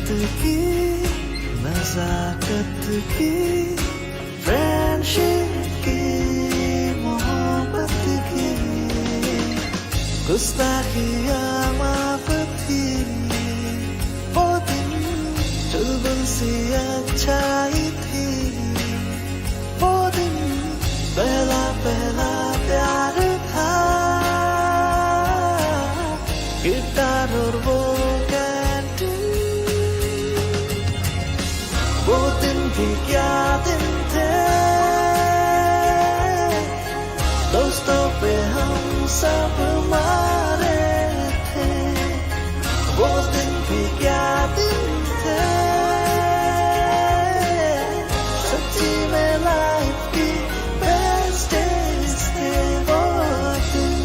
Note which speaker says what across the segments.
Speaker 1: की नजाकत की फ्रेंडशिप की मोहब्बत की गुस्ताखियाँ माफ थी वो दिन चुलबुल सी अच्छाई थी वो दिन पहला पहला प्यार था गिटार और वो वो दिन भी क्या दिन थे दोस्तों पे हम सब मारे थे वो दिन भी क्या दिन थे सच्ची में लाइफ की बेस्ट डेज थे वो दिन।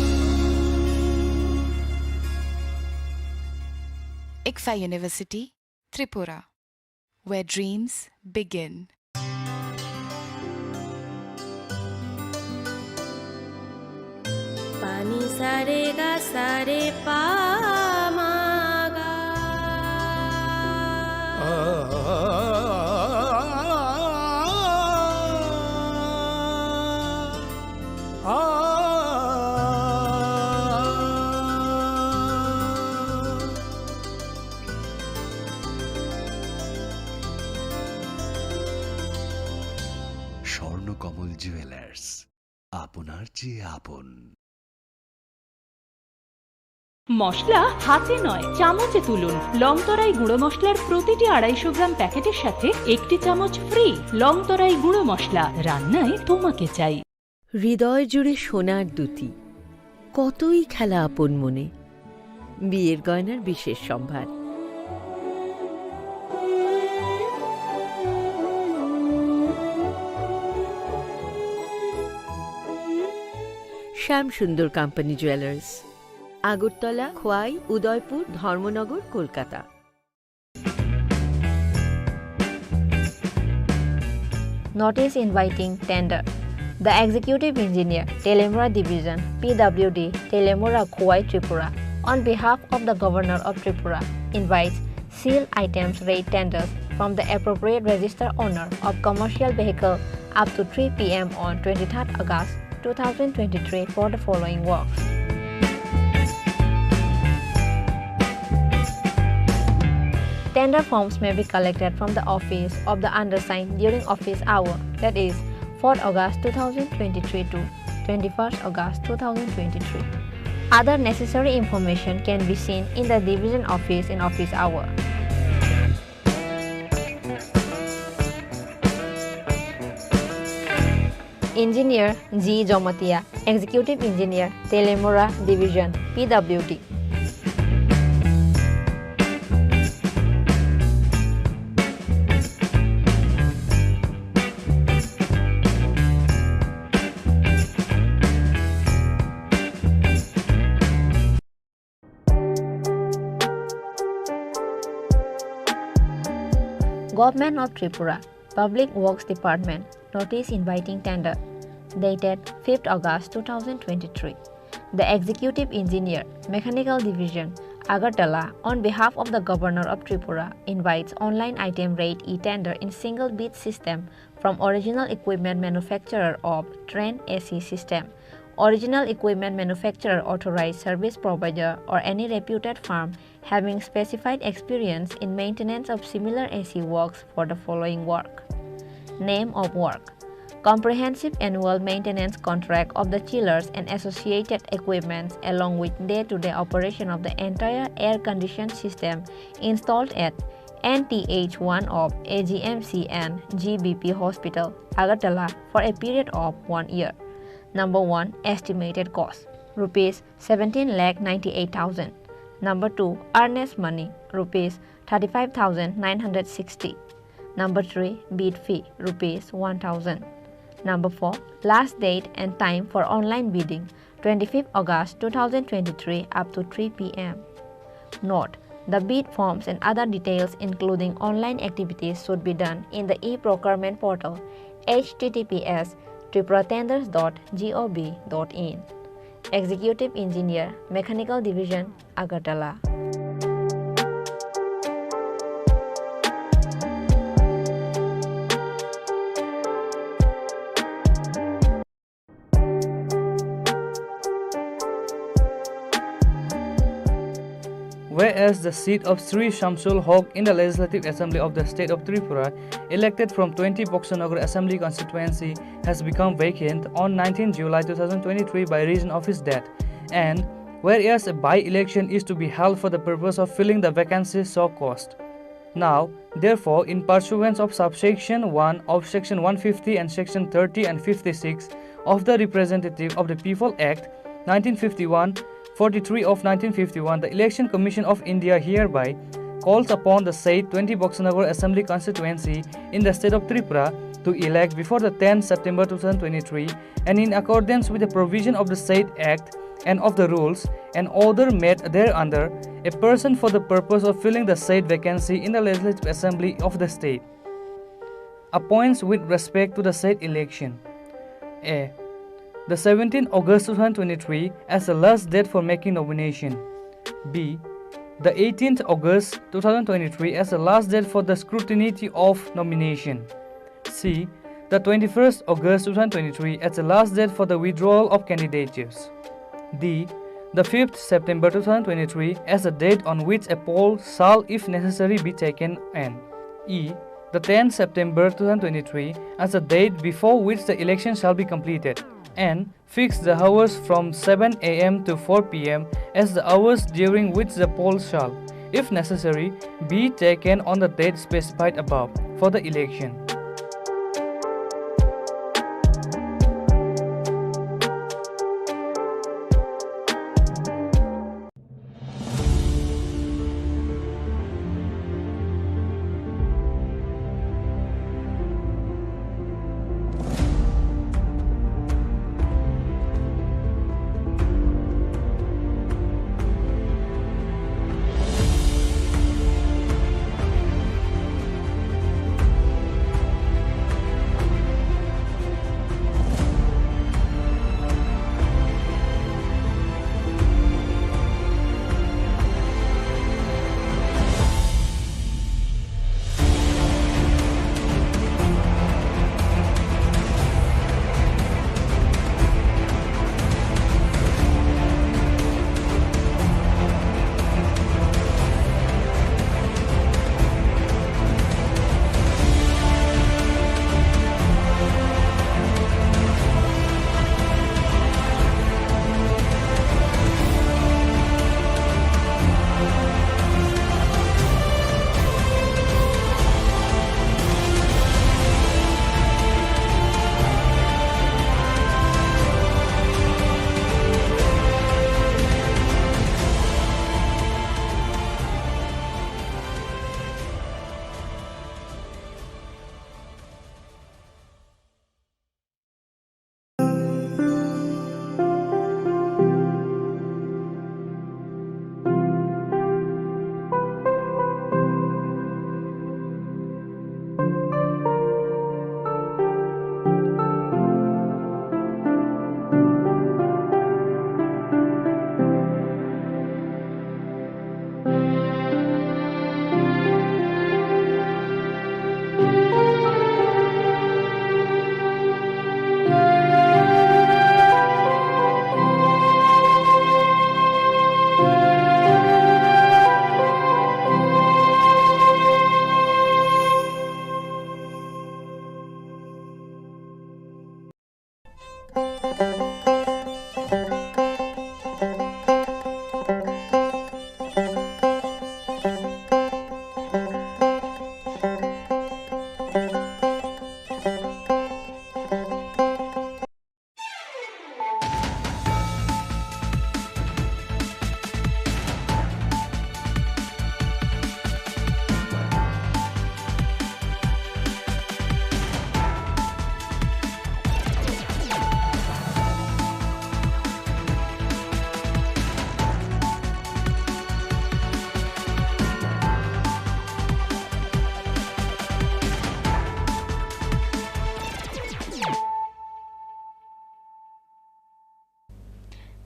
Speaker 2: ICFA University, Tripura, where dreams begin.
Speaker 3: पानी सारे गा सारे पा मागा
Speaker 4: স্বর্ণকমল জুয়েলার্স, আপনার চেয়ে আপন।
Speaker 5: মশলা হাতে নয় চামচে তুলুন। লংতরাই গুঁড়ো মশলার প্রতিটি 250 গ্রাম প্যাকেটের সাথে 1টি চামচ ফ্রি। লংতরাই গুঁড়ো মশলা, রান্নায় তোমাকে চাই।
Speaker 6: হৃদয় জুড়ে সোনার দুটি, কতই খেলা আপন মনে। বিয়ের গয়নার বিশেষ সম্ভার। শ্যাম সুন্দর company jewellers, Agartala, Khowai, Udaipur, Dharmanagar, Kolkata.
Speaker 7: Notice inviting tender. The Executive Engineer, Telemora Division, PWD, Telemora Khowai Tripura, on behalf of the Governor of Tripura, invites seal items rate tenders from the appropriate register owner of commercial vehicle up to 3 p.m. on 23rd August 2023 for the following works. Tender forms may be collected from the office of the undersigned during office hour, that is 4th August 2023 to 21st August 2023. Other necessary information can be seen in the division office in office hour. Engineer G. Jomatia, Executive Engineer, Telemora Division, PWD. Government of Tripura, Public Works Department, notice inviting tender, dated 5th August 2023. The Executive Engineer, Mechanical Division, Agartala, on behalf of the Governor of Tripura, invites online item rate e-tender in single bid system from original equipment manufacturer of Train AC system, original equipment manufacturer, authorized service provider, or any reputed firm having specified experience in maintenance of similar AC works for the following work. Name of work: comprehensive annual maintenance contract of the chillers and associated equipments along with day-to-day operation of the entire air-conditioned system installed at NTH1 of AGMC and GBP Hospital, Agartala for a period of 1 year. Number 1. Estimated cost Rs 17,98,000. Number 2. Earnest money Rs 35,960. Number 3. Bid fee Rs 1,000. Number 4. Last date and time for online bidding 25th August 2023 up to 3 p.m. Note: the bid forms and other details including online activities should be done in the e-procurement portal https://tripuratenders.gov.in. Executive Engineer, Mechanical Division, Agartala.
Speaker 8: whereas the seat of Sri Shamsul Haq in the Legislative Assembly of the State of Tripura, elected from 20 Boxanagar Assembly constituency, has become vacant on 19 July 2023 by reason of his death, and whereas a by-election is to be held for the purpose of filling the vacancy so caused. Now, therefore, in pursuance of subsection 1 of section 150 and section 30 and 56 of the Representative of the People Act 1951, 43 of 1951, the Election Commission of India hereby calls upon the said 20 Boxanagar Assembly constituency in the state of Tripura to elect before the 10th September 2023, and in accordance with the provision of the said Act and of the rules and order made thereunder, a person for the purpose of filling the said vacancy in the Legislative Assembly of the state appoints with respect to the said election. A. The 17th August 2023 as the last date for making nomination. B. The 18th August 2023 as the last date for the scrutiny of nomination. C. The 21st August 2023 as the last date for the withdrawal of candidatures. D. The 5th September 2023 as the date on which a poll shall, if necessary, be taken, and E. The 10th September 2023 as the date before which the election shall be completed, and fix the hours from 7 a.m. to 4 p.m. as the hours during which the poll shall, if necessary, be taken on the date specified above for the election.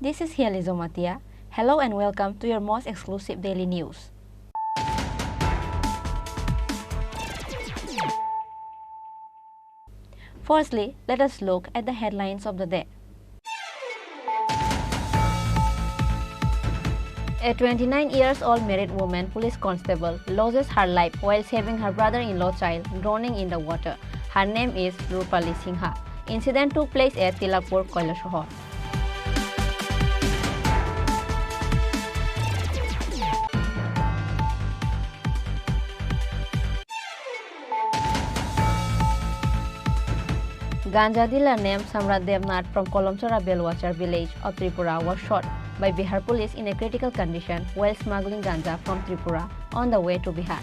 Speaker 7: This is Hializo Matia. Hello and welcome to your most exclusive daily news. Firstly, let us look at the headlines of the day. A 29-year-old married woman police constable loses her life while saving her brother-in-law child drowning in the water. Her name is Rupali Singha. Incident took place at Tilakpur, Kailasahar. Ganja dealer named Samrat Devnath from Kolomchora Belwachar village of Tripura was shot by Bihar police in a critical condition while smuggling ganja from Tripura on the way to Bihar.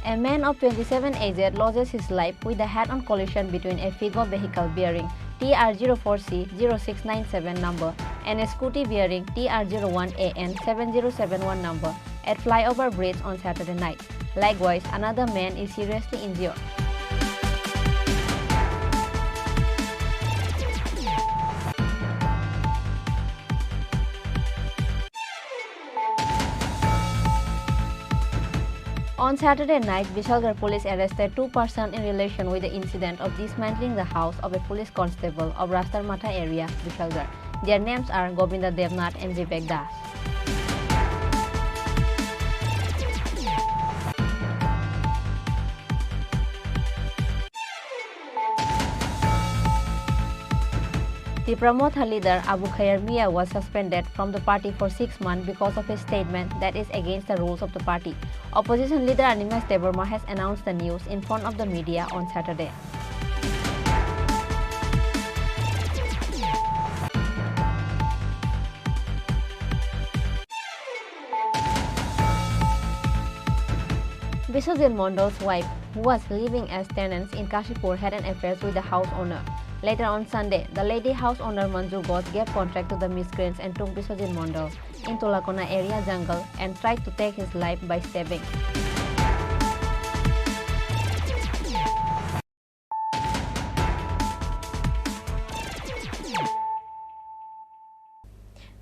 Speaker 7: A man of 27 aged loses his life with a head-on collision between a Figo vehicle bearing TR04C0697 number and a scooty bearing TR01AN7071 number at flyover bridge on Saturday night. Likewise, another man is seriously injured. On Saturday night, Vishalgarh police arrested two persons in relation with the incident of dismantling the house of a police constable of Rastarmata area, Vishalgarh. Their names are Govinda Devnath and Vivek Das. The Pramotha leader Abu Khair Mia was suspended from the party for 6 months because of his statement that is against the rules of the party. Opposition leader Animesh Devarma has announced the news in front of the media on Saturday. Biswajit Mondal's wife, who was living as tenants in Kashipur, had an affair with the house owner. Later on Sunday, the lady house owner Manju Ghosh gave contract to the miscreants and took Biswajit Mondal into Lakona area jungle and tried to take his life by stabbing.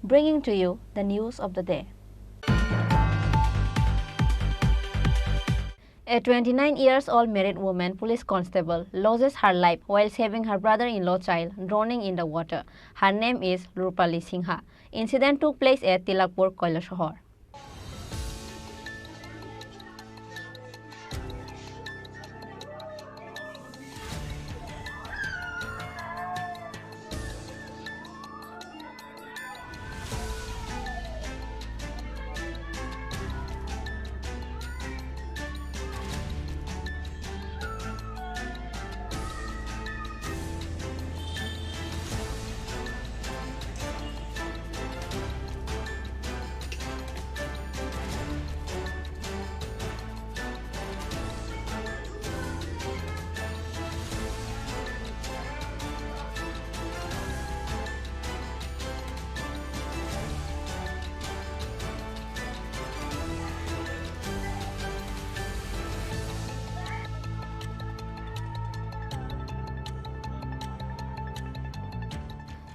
Speaker 7: Bringing to you the news of the day. A 29-year-old married woman police constable loses her life while saving her brother-in-law child drowning in the water. Her name is Rupali Singha. Incident took place at Tilakpur, Kailasahar.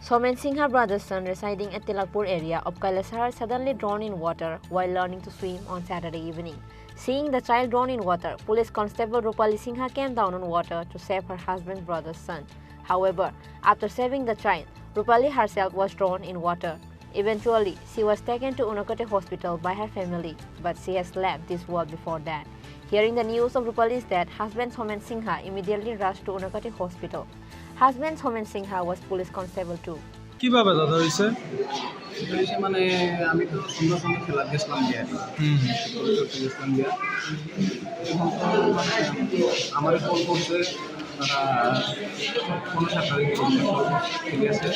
Speaker 7: Somen Singha brother's son residing at Tilakpur area of Kailasahar suddenly drowned in water while learning to swim on Saturday evening. Seeing the child drown in water, police constable Rupali Singha came down on water to save her husband's brother's son. However, after saving the child, Rupali herself was drowned in water. Eventually, she was taken to Unakoti hospital by her family, but she has left this world before that. Hearing the news of Rupali's death, husband Somen Singha immediately rushed to Unakoti hospital. Husband Somen Singha was police constable too.
Speaker 9: কিভাবে দাদা হইছে
Speaker 10: মানে আমি তো সুন্দর সুন্দর খেলা গেছিলাম গিয়া গেছিলাম গিয়া এখন তো আমার ফোন করছে তারা কোনো সাথে ঠিক আছে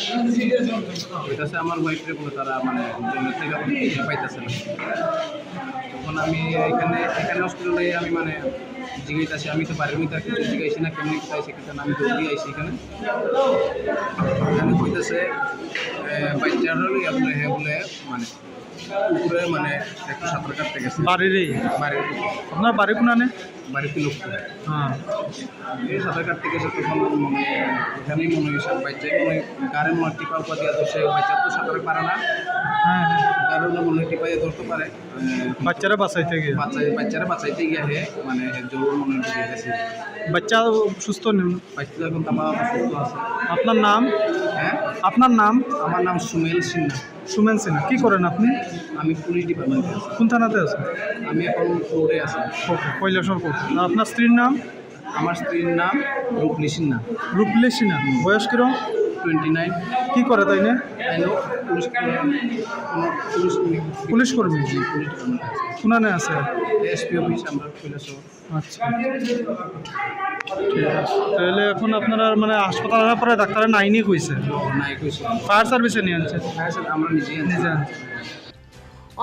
Speaker 10: এটা আছে আমার ওয়াইফরে বলে তারা মানে থেকে পাইতেছে না তখন আমি এখানে হসপিটালে আমি মানে জিজ্ঞাসা আমি তো বাড়ির মধ্যে কিছু জিজ্ঞাসি না কেমনি কোথায় সেখানে আমি দৌড়ি আইসি এখানে হইতেছে বাচ্চারা বলে হ্যাঁ বলে মানে উপরে মানে একটু সাঁতার কাটতে গেছে
Speaker 9: বাড়িরই
Speaker 10: বাড়ির
Speaker 9: আপনার বাড়ি কোনানে
Speaker 10: বাড়ি তিলকপুর।
Speaker 8: হ্যাঁ
Speaker 10: এই সাঁতার কাটতে গেছে তখন মানে এখানেই মনে হয় সব বাচ্চাই মনে হয় গাড়ির মনে টিপা উপা দিয়ে ধরছে, বাচ্চা তো সাঁতার পারে না,
Speaker 8: হ্যাঁ হ্যাঁ
Speaker 10: কারণ মনে হয় টিপা দিয়ে ধরতে পারে,
Speaker 8: বাচ্চারা বাঁচাইতে গিয়ে
Speaker 10: বাচ্চারা বাঁচাইতে গিয়ে হে মানে জরুর মনে হয় ঢুকে গেছে।
Speaker 8: বাচ্চা সুস্থ নেই।
Speaker 10: বাচ্চা এখন তামা সুস্থ আছে।
Speaker 8: আপনার নাম?
Speaker 10: হ্যাঁ,
Speaker 8: আপনার নাম?
Speaker 10: আমার নাম সুমেল সিনহা।
Speaker 8: সুমেন সিনহা। কি করেন আপনি?
Speaker 10: আমি পুলিশ ডিপার্টমেন্টে আছি।
Speaker 8: কোন থানাতে আছেন?
Speaker 10: আমি এখন কোর্টে আছি।
Speaker 8: ওকে, কৈলাসর কোর্ট। আর আপনার স্ত্রীর নাম?
Speaker 10: আমার স্ত্রীর নাম রূপলি সিনহা।
Speaker 8: রূপলি সিনহা। বয়স কিরম?
Speaker 10: 29।
Speaker 8: কি করে তাই না?
Speaker 10: আইনো পুলিশ
Speaker 8: পুলিশ কর্মী।
Speaker 10: পুলিশ ডিপার্টমেন্টে আছে।
Speaker 8: কোনানে আছে?
Speaker 10: এসপি অফিস আমরা কৈলাসর।
Speaker 8: আচ্ছা ঠিক আছে। তাহলে এখন আপনারা মানে হাসপাতাল আনার পরে ডাক্তারের নাইনি কইছে,
Speaker 10: নাই কইছে
Speaker 8: ফায়ার সার্ভিসে নিয়ে আনছে?
Speaker 10: হ্যাঁ স্যার, আমরা নিজে
Speaker 8: আনছে।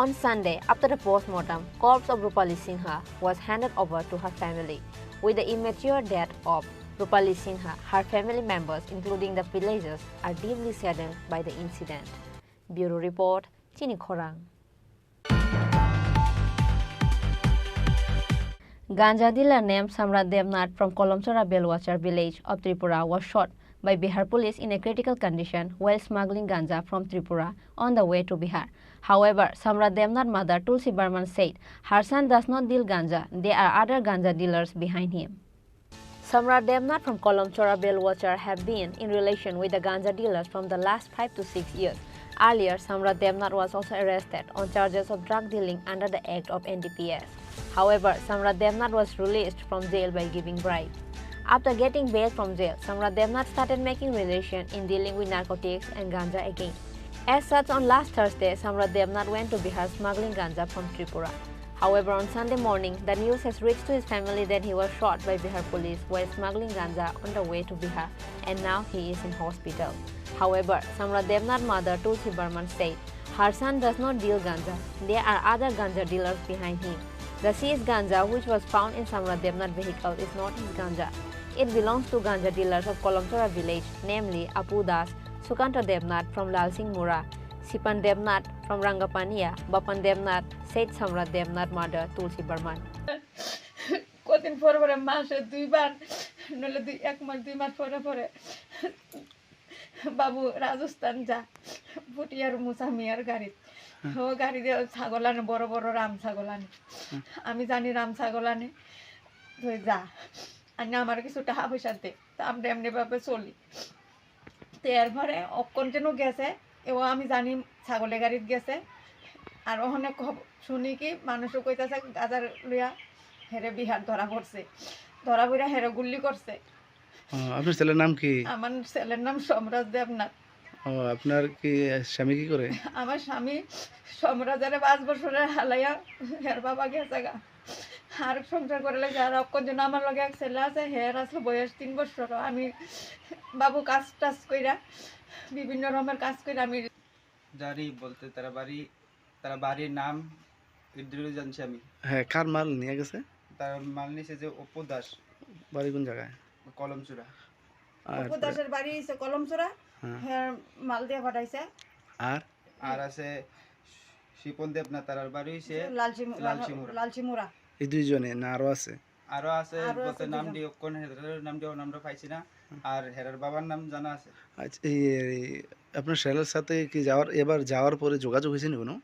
Speaker 7: On Sunday, after the post-mortem, corpse of Rupali Sinha was handed over to her family. With the immature death of Rupali Sinha, her family members, including the villagers, are deeply saddened by the incident. Bureau Report, Chini Khorang. Ganja dealer named Samrat Devnath from Kolomchora Belwachar village of Tripura was shot by Bihar police in a critical condition while smuggling ganja from Tripura on the way to Bihar. However, Samrat Devnath's mother Tulsi Barman said her son does not deal ganja, there are other ganja dealers behind him. Samrat Devnath from Kolomchora Belwachar have been in relation with the ganja dealers from the last 5 to 6 years. Earlier, Samrat Devnath was also arrested on charges of drug dealing under the Act of NDPS. However, Samrat Devnath was released from jail by giving bribe. After getting bail from jail, Samrat Devnath started making relation in dealing with narcotics and ganja again. As such, on last Thursday, Samrat Devnath went to Bihar smuggling ganja from Tripura. However, on Sunday morning, the news has reached to his family that he was shot by Bihar police while smuggling ganja on the way to Bihar, and now he is in hospital. However, Samrat Devnath's mother Tulsi Barman said her son does not deal ganja. There are other ganja dealers behind him. The seized ganja, which was found in Samrat Devnath's vehicle, is not his ganja. It belongs to ganja dealers of Kolomchora village, namely Apu Das, Sukanta Devnath from Lalsing Mura, Sipan Devnath from Rangapania, Bapan Devnath, said Samrat Devnath's mother Tulsi Barman.
Speaker 9: কদিন পরে পরে মাসে দুইবার নইলে এক মাস 2 মাস পরে পরে বাবু রাজস্থান যা ফুটিয়ার মুসামিয়ার গাড়ি, ও গাড়ি দিয়ে ছাগল আনে, বড় বড় রাম ছাগল আনে। আমি জানি রাম ছাগল আনে, তুই যা আনে আমার কিছু টাকা পয়সা দে, তা আমরা এমনিভাবে চলি। তো এরপরে কন্টিনিউ গেছে, এও আমি জানি ছাগলের গাড়িত গেছে। আর ওখানে শুনি কি মানুষও কইতাছে গাজার লইয়া হেরে বিহার ধরা পড়ছে, ধরা পড়া হেরে গুল্লি করছে।
Speaker 10: আপনার ছেলের নাম কি?
Speaker 9: আমার ছেলের নাম সম্রাজ দেবনাথ।
Speaker 10: আপনার কি স্বামী কি করে?
Speaker 9: আমার স্বামী সম্রাজারে 5 বছরের হালাইয়া হের বাবা গেছে গা, আর সংসার করে লাগে। আর অকজন আমার লগে এক ছেলে আছে, হের আসলে বয়স 3 বছর। আমি বাবু কাজ টাজ কইরা বিভিন্ন রকমের কাজ কইরা আমি
Speaker 11: জানি বলতে তারা বাড়ির নাম ইদ্রিস জানছি আমি।
Speaker 10: হ্যাঁ, কার মাল নিয়ে গেছে?
Speaker 11: তার মাল নিয়েছে যে অপু দাস।
Speaker 10: বাড়ি কোন জায়গায়?
Speaker 11: কলমচূড়া।
Speaker 9: অপু দাসের বাড়ি হইছে কলমচূড়া, হের মাল দিয়ে পাঠাইছে।
Speaker 11: আর আছে শিপন দেবনাথ, তার বাড়ি হইছে
Speaker 9: লালচিমুরা।
Speaker 10: এই দুইজনে না আরো আছে?
Speaker 11: আরো আছে, বলতে নাম দিও কোন হেরার নাম দিও, নামটা পাইছি না। আর হেরার বাবার নাম জানা আছে।
Speaker 10: আচ্ছা, আপনার ছেলের সাথে কি এবার যাওয়ার পরে যোগাযোগ হয়েছে না কোনো?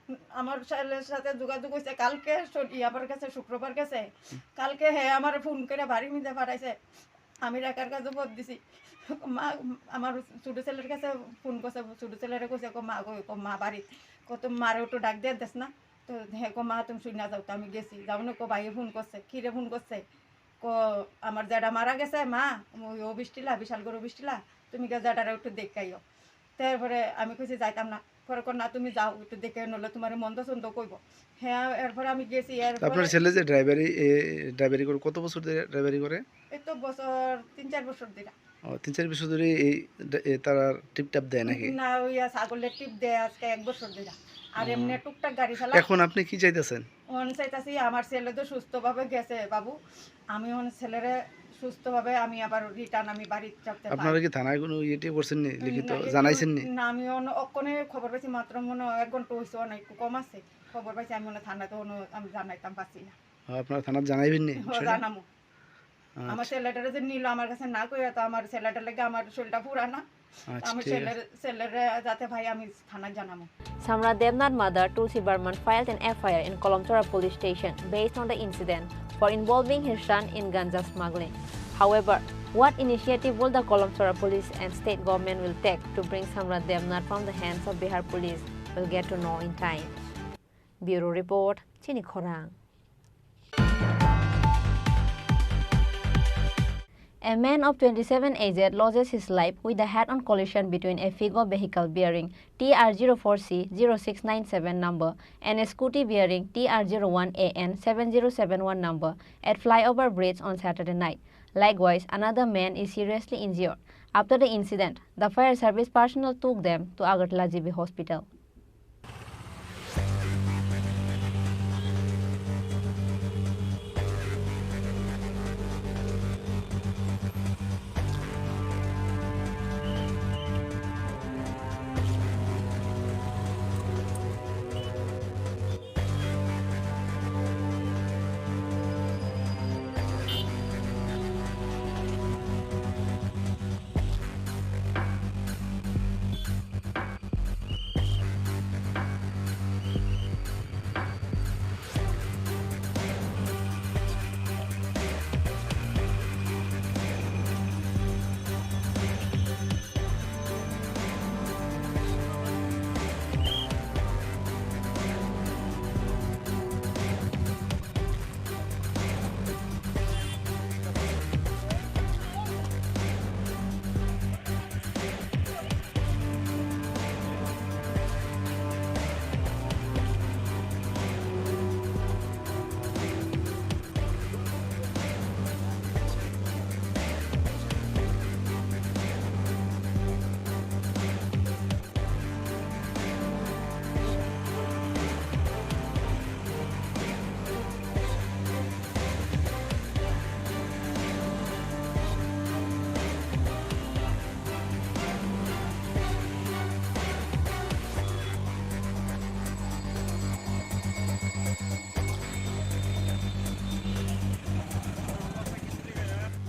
Speaker 9: আমার ছেলের সাথে যোগাযোগ হয়েছে কালকে, ইয়াবার কাছে শুক্রবার গেছে। কালকে হে আমার ফোন করে বাড়ি মিলে পাঠাইছে। আমি রেখার কাছে ভোট দিছি। মা আমার ছোট ছেলের কাছে ফোন করছে, ছোট ছেলেরা কইছে মা বাড়ি কত মারে একটু ডাক দিয়ে দেস না। তো হ্যাঁ মা তুমি শুনে যাও। তো আমি গেছি, যাও না ভাইয়ে ফোন করছে, কিরে ফোন করছে, আমার জেঠা মারা গেছে মা, ও বৃষ্টিলা বিশাল করে বৃষ্টিলা, তুমি গে জেঠারা একটু দেখাইও। তারপরে আমি কইছি যাইতাম না, পরে না তুমি যাও একটু দেখে, নলে তোমার মন্দ সন্দ কইব। হ্যাঁ, এরপরে আমি গেছি।
Speaker 10: আপনার ছেলে যে ড্রাইভারি করে কত বছর ধরে ড্রাইভারি করে?
Speaker 9: এই তো বছর 3-4 বছর ধরে।
Speaker 10: 3-4 বছর ধরে তারা টিপ টাপ দেয় নাকি?
Speaker 9: না, ওই ছাগলের টিপ দেয় আজকে 1 বছর ধরে। আর এমনি টুকটাক গাড়ি চালা।
Speaker 10: এখন আপনি কি চাইতেছেন?
Speaker 9: চাইতাছি আমার ছেলে তো সুস্থভাবে গেছে বাবু, আমি ছেলেরে সুস্থভাবে আমি আবার রিটার্ন আমি বাড়ি যাতে পারি।
Speaker 10: আপনারা কি থানায় কোনো ইয়েটি করছেন নি, লিখিত জানাইছেন নি?
Speaker 9: না, আমি অক্ষণে খবর পাইছি, মাত্র মনে 1 ঘন্টা হইছে, অনেক কম আছে খবর পাইছি। আমি থানাতে আমি জানাইতাম পাচ্ছি না।
Speaker 10: আপনারা থানায় জানাইবেন নি?
Speaker 9: জানামু। আমার ছেলেটারে যে নিল আমার কাছে না কইয়া তো আমার ছেলেটার লাগে আমার শরীরটা পুরা না আমি ছেলেরে যাতে ভাই আমি থানা জানাবো
Speaker 7: Samra Devnath mother Tulsi Burman filed an FIR in Kolomtora police station based on the incident for involving his son in ganja smuggling. However, what initiative will the Kolomtora police and state government will take to bring Samra Devnath from the hands of Bihar police will get to know in time. Bureau Report, Chini Khorang. A man of 27 aged loses his life with a head-on collision between a Figo vehicle bearing TR04C0697 number and a scooty bearing TR01AN7071 number at flyover bridge on Saturday night. Likewise, another man is seriously injured. After the incident, the fire service personnel took them to Agartala GB Hospital.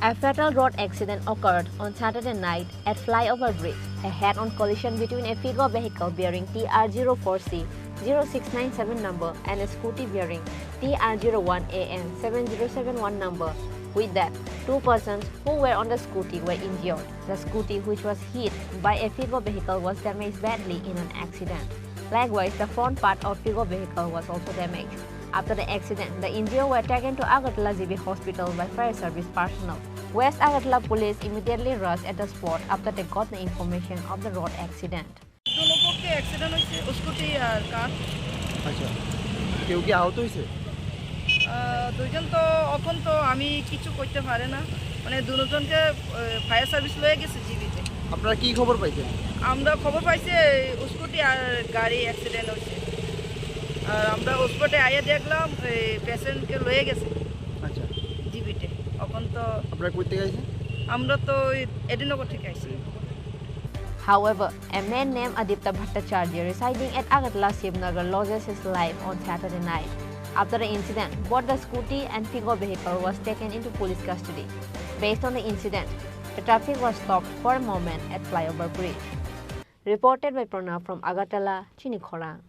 Speaker 7: A fatal road accident occurred on Saturday night at Flyover Bridge, a head-on collision between a Figo vehicle bearing TR04C0697 number and a scooty bearing TR01AN7071 number. With that, two persons who were on the scooty were injured. The scooty, which was hit by a Figo vehicle, was damaged badly in an accident. Likewise, the front part of Figo vehicle was also damaged. After the accident, the injured were taken to Agartala GB Hospital by fire service personnel. West Agartala police immediately rushed at the spot after they got the information of the road accident.
Speaker 9: दोनों पक्ष accident হয়েছে scooty আর কার
Speaker 12: আচ্ছা কেউ কি আহত হয়েছে
Speaker 9: দুইজন তো এখন তো আমি কিছু করতে পারে না মানে দুজনকে ফায়ার সার্ভিস লয়ে গেছে জিবিতে
Speaker 12: আপনারা কি খবর পাইছেন
Speaker 9: আমরা খবর পাইছি স্কুটি আর গাড়ি অ্যাক্সিডেন্ট হয়েছে আর আমরা স্পটে আইয়া দেখলাম পেশেন্টকে লয়ে গেছে
Speaker 12: আচ্ছা
Speaker 9: জিবিতে এখন তো
Speaker 12: আপনারা কই থেকে আইছেন
Speaker 9: আমরা তো এডিনগর থেকে আইছি
Speaker 7: However, a man named Aditya Bhattacharya residing at Agartala Shivnagar loses his life on Saturday night. After the incident, both the scooty and Figo vehicle was taken into police custody. Based on the incident, the traffic was stopped for a moment at Flyover Bridge. Reported by Pranav from Agartala, Chini Khorang.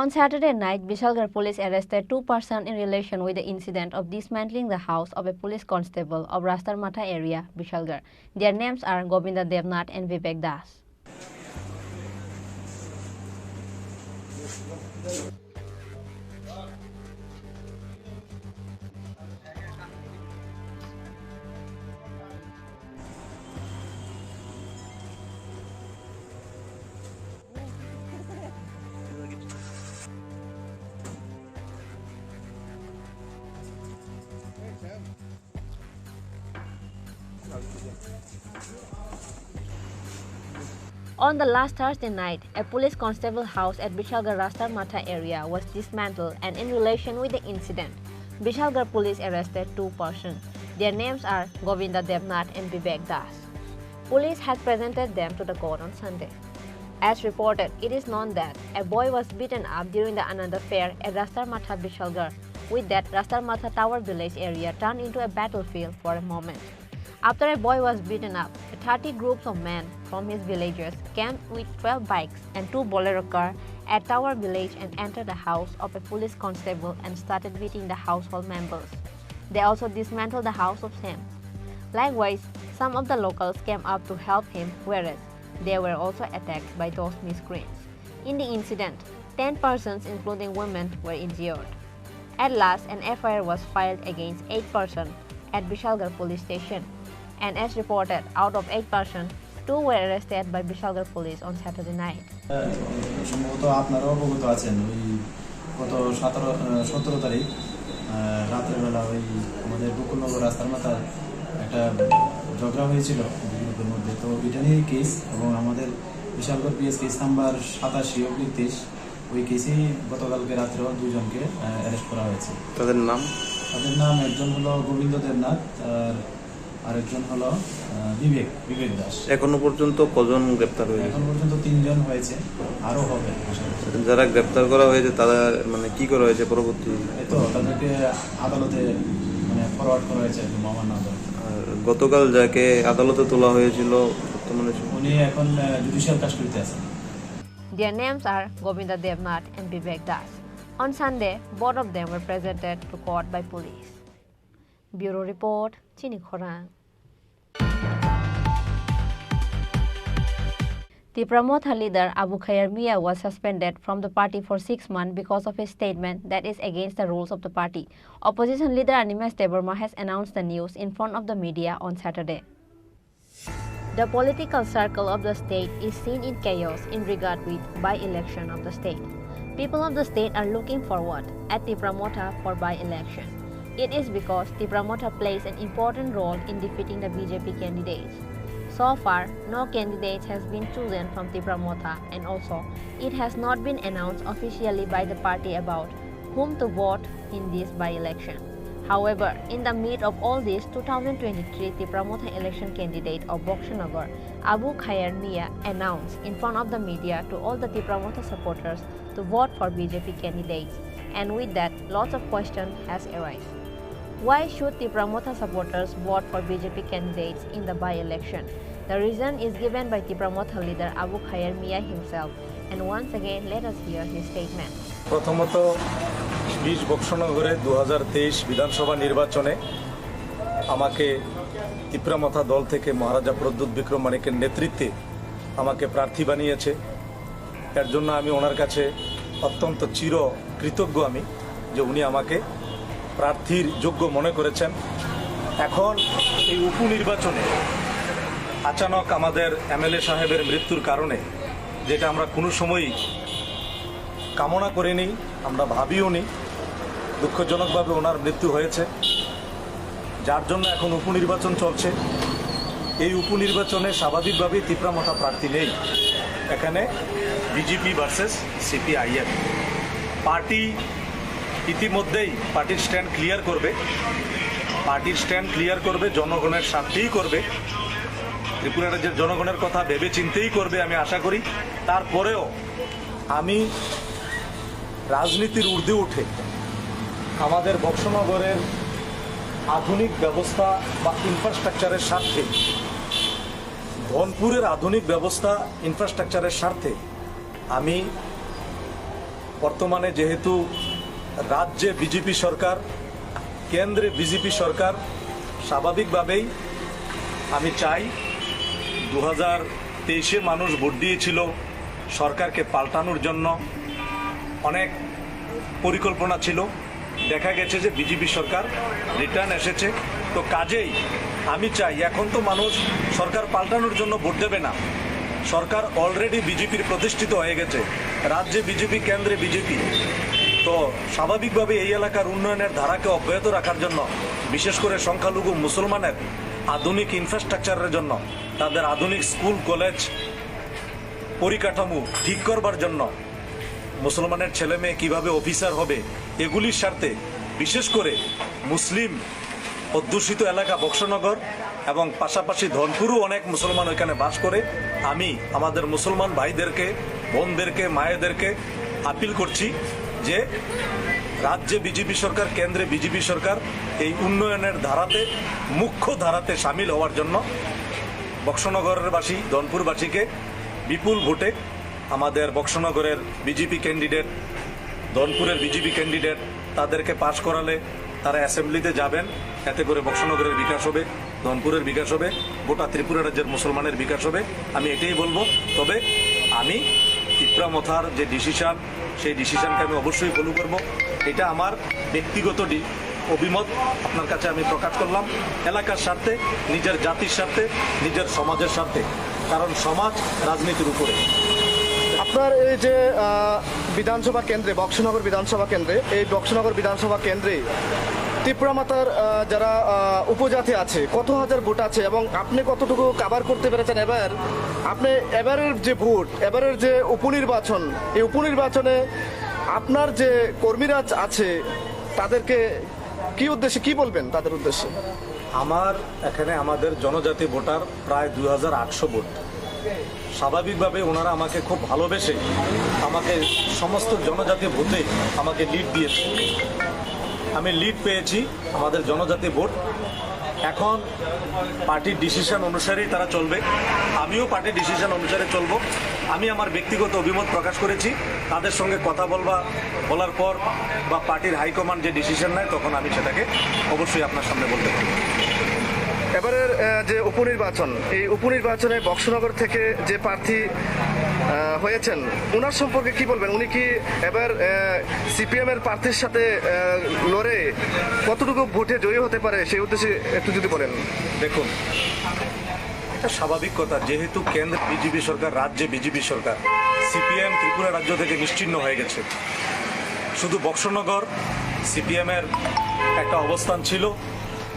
Speaker 7: On Saturday night, Bishalgarh police arrested two persons in relation with the incident of dismantling the house of a police constable of Rastar Matha area, Bishalgarh. Their names are Govinda Devnath and Vivek Das. On the last Thursday night, a police constable house at Bishalgarh Rastar Matha area was dismantled, and in relation with the incident, Bishalgarh police arrested two persons. Their names are Govinda Devnath and Vivek Das. Police had presented them to the court on Sunday. As reported, it is known that a boy was beaten up during the Ananda fair at Rastar Matha Bishalgarh. With that, Rastar Matha Tower village area turned into a battlefield for a moment. After a boy was beaten up, 30 groups of men from his villages came with 12 bikes and 2 bolero cars at Tower village and entered the house of a police constable and started beating the household members. They also dismantled the house of Sam. Likewise, some of the locals came up to help him, whereas they were also attacked by those miscreants. In the incident, 10 persons, including women, were injured. At last, an FIR was filed against 8 persons at Bishalgarh police station. And as reported, out of 8 persons, 2 were arrested by Bishalgarh police on Saturday night.
Speaker 13: সম্ভবত আপনারা অবগত আছেন ওই গত 17 তারিখ রাত্রেবেলা ওই আমাদের বকুলনগর রাস্তার মাথায় একটা ঝগড়া হয়েছিল গ্রুপের মধ্যে। তো এটা নিয়ে কেস এবং আমাদের বিশালগড় পিএস কেস নাম্বার 87/23 ওই কেসেই গতকালকে রাত্রেও 2 জনকে অ্যারেস্ট করা হয়েছে।
Speaker 12: তাদের নাম
Speaker 13: একজন হলো গোবিন্দ দেবনাথ আর আরেকজন হলো বিবেক দাস।
Speaker 12: এখনো পর্যন্ত কজন গ্রেপ্তার হয়েছে?
Speaker 13: এখন পর্যন্ত 3 জন হয়েছে, আরো হবে।
Speaker 12: যারা গ্রেপ্তার করা হয়েছে তারা মানে কি করা হয়েছে পরবর্তী?
Speaker 13: এই তো তাদেরকে আদালতে মানে ফরওয়ার্ড করা হয়েছে মহামান্য আদালতে।
Speaker 12: আর গতকাল যাকে আদালতে তোলা হয়েছিল বর্তমানে
Speaker 13: উনি এখন জুডিশিয়াল কাস্টডিতে আছেন।
Speaker 7: Their names are Govinda Devnath and Vivek Das. On Sunday, both of them were presented to court by police. Bureau Report, Chini Khorang. Tripura Motha leader Abu Khair Mia was suspended from the party for 6 months because of his statement that is against the rules of the party. Opposition leader Animesh Debarma has announced the news in front of the media on Saturday. The political circle of the state is seen in chaos in regard with by-election of the state. People of the state are looking forward at Tripura Motha for by-election. It is because Tripura Motha plays an important role in defeating the BJP candidates. So far, no candidate has been chosen from Tripura Motha, and also it has not been announced officially by the party about whom to vote in this by-election. However, in the midst of all this, 2023 Tripura Motha election candidate of Boksanagar, Abu Khair Mia, announced in front of the media to all the Tripura Motha supporters to vote for BJP candidates, and with that, lots of questions has arisen. Why should Tripura Motha supporters vote for BJP candidates in the by-election? The reason is given by Tripura Motha leader Abu Khair Mia himself, and once again let us hear his statement.
Speaker 14: প্রথমত 20 বক্সনগরে 2023 বিধানসভা নির্বাচনে আমাকে ত্রিপুরা মথা দল থেকে মহারাজা প্রদ্যুৎ বিক্রম মানিকের নেতৃত্বে আমাকে প্রার্থী বানিয়েছে। এর জন্য আমি ওনার কাছে অত্যন্ত চির কৃতজ্ঞ আমি যে উনি আমাকে প্রার্থীর যোগ্য মনে করেছেন। এখন এই উপনির্বাচনে আচানক আমাদের এমএলএ সাহেবের মৃত্যুর কারণে, যেটা আমরা কোনো সময়ই কামনা করিনি, আমরা ভাবিও নি, দুঃখজনকভাবে ওনার মৃত্যু হয়েছে, যার জন্য এখন উপনির্বাচন চলছে। এই উপনির্বাচনে স্বাভাবিকভাবেই ত্রিপুরা মথা প্রার্থী নেই। এখানে বিজেপি ভার্সেস সিপিআইএম। পার্টি ইতিমধ্যেই পার্টির স্ট্যান্ড ক্লিয়ার করবে, জনগণের স্বার্থেই করবে, ত্রিপুরা রাজ্যের জনগণের কথা ভেবে চিন্তেই করবে আমি আশা করি। তারপরেও আমি রাজনীতির ঊর্ধ্বে উঠে আমাদের বক্সনগরের আধুনিক ব্যবস্থা বা ইনফ্রাস্ট্রাকচারের স্বার্থে, ধনপুরের আধুনিক ব্যবস্থা ইনফ্রাস্ট্রাকচারের স্বার্থে আমি বর্তমানে যেহেতু রাজ্যে বিজেপি সরকার, কেন্দ্রে বিজেপি সরকার, স্বাভাবিকভাবেই আমি চাই 2023-এ মানুষ ভোট দিয়েছিল সরকারকে পাল্টানোর জন্য, অনেক পরিকল্পনা ছিল, দেখা গেছে যে বিজেপি সরকার রিটার্ন এসেছে। তো কাজেই আমি চাই, এখন তো মানুষ সরকার পাল্টানোর জন্য ভোট দেবে না, সরকার অলরেডি বিজেপির প্রতিষ্ঠিত হয়ে গেছে, রাজ্যে বিজেপি, কেন্দ্রে বিজেপি। তো স্বাভাবিকভাবে এই এলাকার উন্নয়নের ধারাকে অব্যাহত রাখার জন্য, বিশেষ করে সংখ্যালঘু মুসলমানের আধুনিক ইনফ্রাস্ট্রাকচারের জন্য, তাদের আধুনিক স্কুল কলেজ পরিকাঠামো ঠিক করবার জন্য, মুসলমানের ছেলে মেয়ে কীভাবে অফিসার হবে, এগুলির স্বার্থে বিশেষ করে মুসলিম অধ্যুষিত এলাকা বক্সনগর এবং পাশাপাশি ধনপুরও অনেক মুসলমান ওইখানে বাস করে, আমি আমাদের মুসলমান ভাইদেরকে, বোনদেরকে, মায়েদেরকে আপিল করছি যে রাজ্যে বিজেপি সরকার, কেন্দ্রে বিজেপি সরকার এই উন্নয়নের ধারাতে, মুখ্য ধারাতে সামিল হওয়ার জন্য বক্সনগরের বাসী, ধনপুরবাসীকে বিপুল ভোটে আমাদের বক্সনগরের বিজেপি ক্যান্ডিডেট, ধনপুরের বিজেপি ক্যান্ডিডেট তাদেরকে পাশ করালে তারা অ্যাসেম্বলিতে যাবেন। এতে করে বক্সনগরের বিকাশ হবে, ধনপুরের বিকাশ হবে, গোটা ত্রিপুরা রাজ্যের মুসলমানের বিকাশ হবে। আমি এটাই বলবো। তবে আমি ত্রিপুরা মথার যে ডিসিশন, সেই ডিসিশনকে আমি অবশ্যই ফলো করব। এটা আমার ব্যক্তিগত অভিমত আপনার কাছে আমি প্রকাশ করলাম, এলাকার স্বার্থে, নিজের জাতির স্বার্থে, নিজের সমাজের স্বার্থে, কারণ সমাজ রাজনীতির উপরে।
Speaker 15: আপনার এই যে বিধানসভা কেন্দ্রে, বক্সনগর বিধানসভা কেন্দ্রে, এই বক্সনগর বিধানসভা কেন্দ্রে ত্রিপুরা মাতার যারা উপজাতি আছে, কত হাজার ভোট আছে এবং আপনি কতটুকু কাভার করতে পেরেছেন? আপনি এবারের যে ভোট, এবারের যে উপনির্বাচন, এই উপনির্বাচনে আপনার যে কর্মীরা আছে তাদেরকে কি উদ্দেশ্যে কি বলবেন তাদের উদ্দেশ্যে?
Speaker 14: আমার এখানে আমাদের জনজাতি ভোটার প্রায় 2800 ভোট। স্বাভাবিকভাবে ওনারা আমাকে খুব ভালোবেসে আমাকে সমস্ত জনজাতি ভোটে আমাকে লিড দিয়েছে। আমি লিড পেয়েছি আমাদের জনজাতি ভোট। এখন পার্টির ডিসিশন অনুসারেই তারা চলবে, আমিও পার্টির ডিসিশন অনুসারে চলবো। আমি আমার ব্যক্তিগত অভিমত প্রকাশ করেছি, তাদের সঙ্গে কথা বলার পর বা পার্টির হাইকমান্ড যে ডিসিশন নেয় তখন আমি সেটাকে অবশ্যই আপনার সামনে বলতে পারি।
Speaker 15: এবারের যে উপনির্বাচন, এই উপনির্বাচনে বক্সনগর থেকে যে প্রার্থী হয়েছেন ওনার সম্পর্কে কি বলবেন? উনি কি এবার সিপিএম এর প্রার্থীর সাথে লড়ে কতটুকু ভোটে জয়ী হতে পারে সেই উদ্দেশ্যে একটু যদি বলেন।
Speaker 14: দেখুন, এটা স্বাভাবিক কথা, যেহেতু কেন্দ্রে বিজেপি সরকার, রাজ্যে বিজেপি সরকার, সিপিএম ত্রিপুরা রাজ্য থেকে নিশ্চিহ্ন হয়ে গেছে। শুধু বক্সনগর সিপিএম এর একটা অবস্থান ছিল,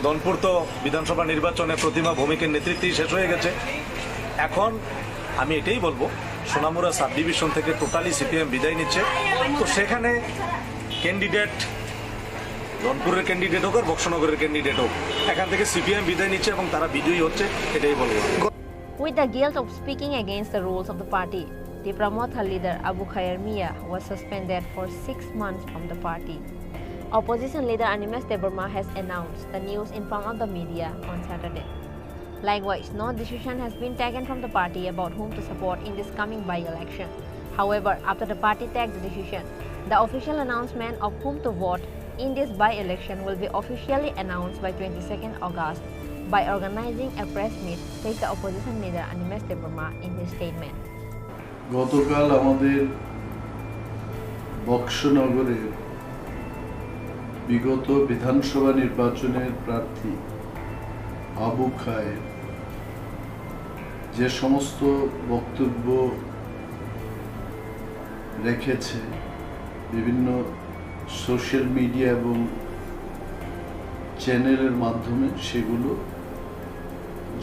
Speaker 14: ধনপুর তো বিধানসভা নির্বাচনে প্রতিমা ভৌমিকের নেতৃত্বেই শেষ হয়ে গেছে। এখন আমি এটাই বলবো, সোনামুড়া সাব ডিভিশন থেকে টোটালি সিপিএম বিদায় নিচ্ছে। তো সেখানে ক্যান্ডিডেট, ধনপুরের ক্যান্ডিডেট হোক আর বক্সনগরের ক্যান্ডিডেট হোক, এখান থেকে সিপিএম বিদায় নিচ্ছে এবং তারা বিজয়ী হচ্ছে, এটাই বলবো।
Speaker 7: With the guilt of speaking against the rules of the party, the Pramotha leader Abu Khair Mia was suspended for 6 months from the party. Opposition leader Animesh Debarma has announced the news in front of the media on Saturday. Likewise, no decision has been taken from the party about whom to support in this coming by-election. However, after the party takes the decision, the official announcement of whom to vote in this by-election will be officially announced by 22nd August by organizing a press meet, says the opposition leader Animesh Debarma in his statement.
Speaker 16: গতকাল আমাদের বক্সনগরে বিগত বিধানসভা নির্বাচনের প্রার্থী আবু খায়ের যে সমস্ত বক্তব্য রেখেছে বিভিন্ন সোশ্যাল মিডিয়া এবং চ্যানেলের মাধ্যমে, সেগুলো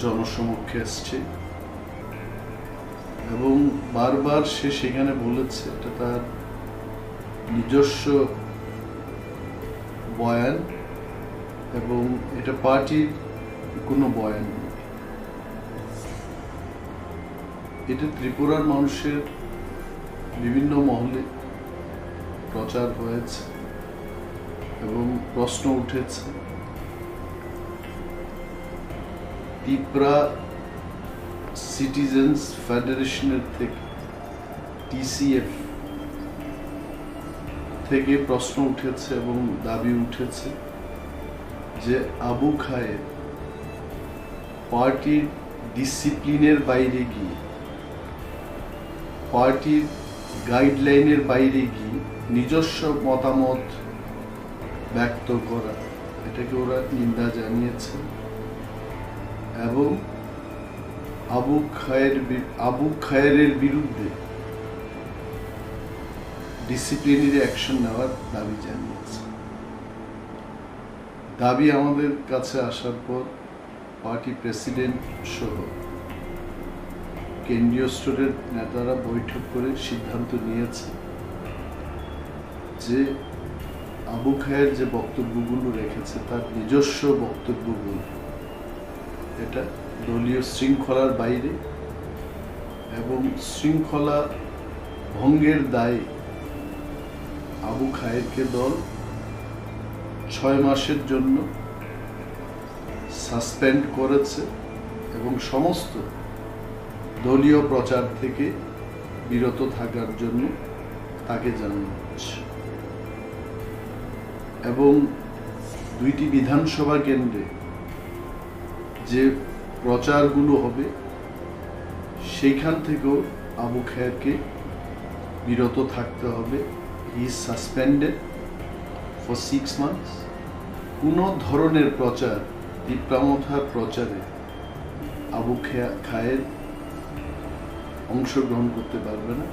Speaker 16: জনসমক্ষে আসছে এবং বারবার সে সেখানে বলেছে এটা তার নিজস্ব বয়ান এবং এটা পার্টির কোনো বয়ান নেই। এটা ত্রিপুরার মানুষের বিভিন্ন মহলে প্রচার হয়েছে এবং প্রশ্ন উঠেছে। ত্রিপুরা সিটিজেন্স ফেডারেশনের থেকে, টিসিএফ থেকে প্রশ্ন উঠেছে এবং দাবি উঠেছে যে আবু খায়ের পার্টির ডিসিপ্লিনের বাইরে গিয়ে, পার্টির গাইডলাইনের বাইরে গিয়ে নিজস্ব মতামত ব্যক্ত করা, এটাকে ওরা নিন্দা জানিয়েছে এবং আবু খায়েরের বিরুদ্ধে ডিসিপ্লিনারি অ্যাকশন নেওয়ার দাবি জানিয়েছে। দাবি আমাদের কাছে আসার পর পার্টি প্রেসিডেন্ট সহ কেন্দ্রীয় স্তরের নেতারা বৈঠক করে সিদ্ধান্ত নিয়েছে যে আবু খায়ের যে বক্তব্যগুলো রেখেছে তার নিজস্ব বক্তব্যগুলো, এটা দলীয় শৃঙ্খলার বাইরে এবং শৃঙ্খলা ভঙ্গের দায়ে আবু খায়েরকে দল 6 মাসের জন্য সাসপেন্ড করেছে এবং সমস্ত দলীয় প্রচার থেকে বিরত থাকার জন্য তাকে জানানো হচ্ছে। এবং 2টি বিধানসভা কেন্দ্রে যে প্রচারগুলো হবে সেইখান থেকেও আবু খায়েরকে বিরত থাকতে হবে। He is suspended for 6 months. কোনো ধরনের প্রচার, তিপ্রামথার প্রচারে আবু খায়ের অংশগ্রহণ করতে পারবে না,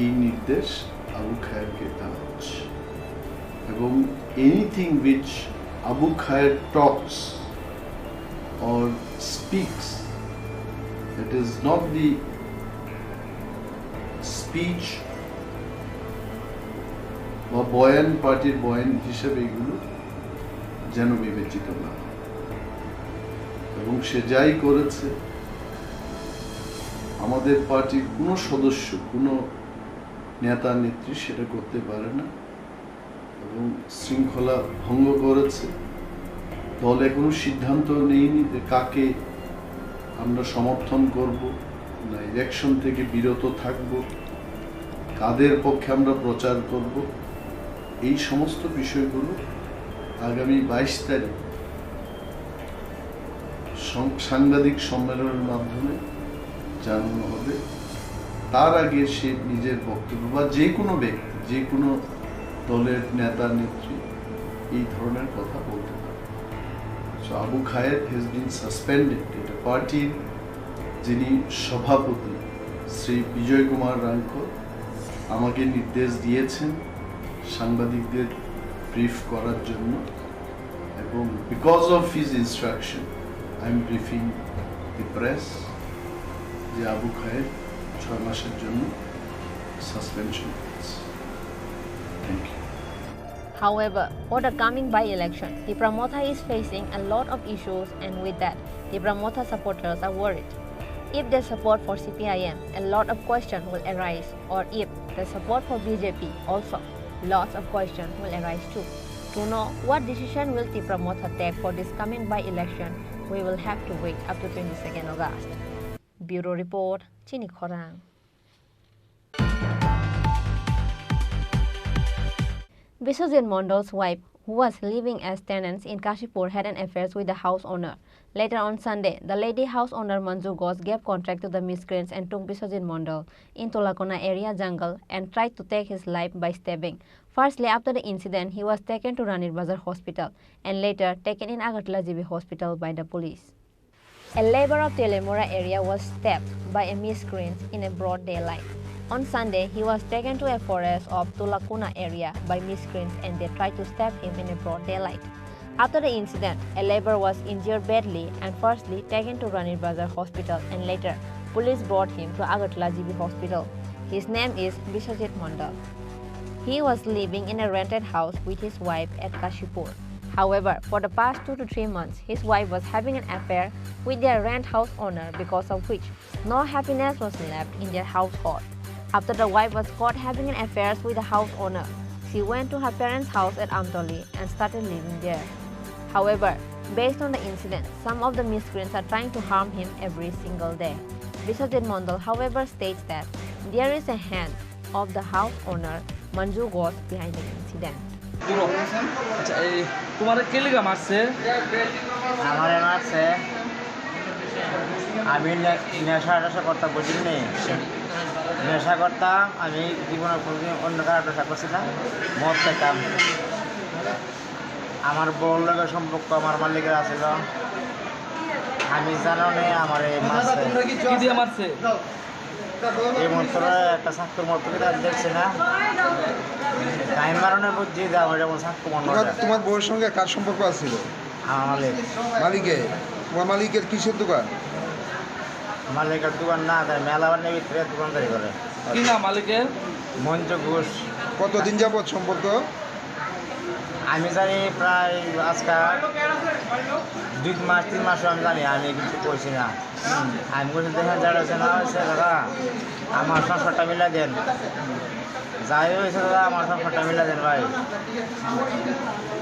Speaker 16: এই নির্দেশ আবু খায়েরকে দেওয়া হচ্ছে। এবং anything which Abu Khayer talks or speaks, it is not the speech বা বয়ান, পার্টির বয়ান হিসেবে এগুলো যেন বিবেচিত না। এবং সে যাই করেছে, আমাদের পার্টির কোনো সদস্য, কোনো নেতা নেত্রী সেটা করতে পারে না। এবং শৃঙ্খলা ভঙ্গ করেছে। দল এখনো সিদ্ধান্ত নেয়নি যে কাকে আমরা সমর্থন করব, না ইলেকশন থেকে বিরত থাকব, কাদের পক্ষে আমরা প্রচার করব। এই সমস্ত বিষয়গুলো আগামী 22 তারিখ সাংবাদিক সম্মেলনের মাধ্যমে জানানো হবে। তার আগে সে নিজের বক্তব্য বা যে কোনো ব্যক্তি, যে কোনো দলের নেতা নেত্রী এই ধরনের কথা বলতে পারে। So Abu Khayer has been suspended. এটা পার্টির যিনি সভাপতি শ্রী বিজয় কুমার রাঙ্কর আমাকে নির্দেশ দিয়েছেন সাংবাদিকদের ব্রিফ করার জন্য, এবং because of his instruction I am briefing the press যে আবু খায়ের 6 মাসের জন্য সাসপেনশন হয়েছে। Thank you.
Speaker 7: However, for the coming by-election, Tipramotha is facing a lot of issues, and with that, Tipramotha supporters are worried. If they support for CPIM, a lot of questions will arise, or if they support for BJP, also lots of questions will arise too. To know what decision will Tipramotha take for this coming by-election, we will have to wait up to 22nd August. Bureau Report, Chini Khorang. Biswajit Mondal's wife, who was living as tenants in Kashipur, had an affair with the house owner. Later on Sunday, the lady house owner Manju Ghosh gave contract to the miscreants and took Biswajit Mondal into Lakona area jungle and tried to take his life by stabbing. Firstly, after the incident, he was taken to Ranir Bazar Hospital and later taken in Agartala GB Hospital by the police. A labor of Telemora area was stabbed by a miscreant in a broad daylight. On Sunday, he was taken to a forest of Tulakuna area by miscreants and they tried to stab him in a broad daylight. After the incident, a laborer was injured badly and firstly taken to Ranir Bazar Hospital and later police brought him to Agartala GB Hospital. His name is Biswajit Mondal. He was living in a rented house with his wife at Kashipur. However, for the past 2 to 3 months, his wife was having an affair with their rent house owner, because of which no happiness was left in their household. After the wife was caught having an affair with the house owner, she went to her parents' house at Amtoli and started living there. However, based on the incident, some of the miscreants are trying to harm him every single day. Biswajit Mondal, however, states that there is a hand of the house owner, Manju Ghosh, behind the incident.
Speaker 8: আচ্ছা, এই তোমার কে লিগা মারছে?
Speaker 17: আমারে মারছে, আমি নেশা করতাম, বুঝলি? নেশা করতাম, আমি জীবনের অন্য কারো নেশা করছিলাম, মদ খেতাম। আমার বউর লোকের সম্পর্ক আমার মালিকের আছিল, আমি জানো না আমার এই মারছে এই মন্ত্র একটা চাকুর মতো দেখছি না, টাইম মারণের বুদ্ধি দাও, এটা চাকু মনে।
Speaker 18: তোমার বউয়ের সঙ্গে কার সম্পর্ক আছিল?
Speaker 17: আমার
Speaker 18: মালিকের। তোমার মালিকের কিসের দোকান?
Speaker 17: মালিকের দোকান না, তাই মেলাবানের ভিতরে দোকানদারি করে।
Speaker 8: কি না মালিকের?
Speaker 17: মঞ্জু ঘোষ।
Speaker 18: কতদিন যাবত সম্পর্ক?
Speaker 17: আমি জানি প্রায় আজকাল 2 মাস 3 মাস আমি জানি, আমি কিছু করছি না। আমি বলছি দেখেন যারা হয়েছে না হয়েছে দাদা আমার সংসারটা মিলা দেন, যাই হয়েছে দাদা আমার সংসারটা মিলা দেন ভাই।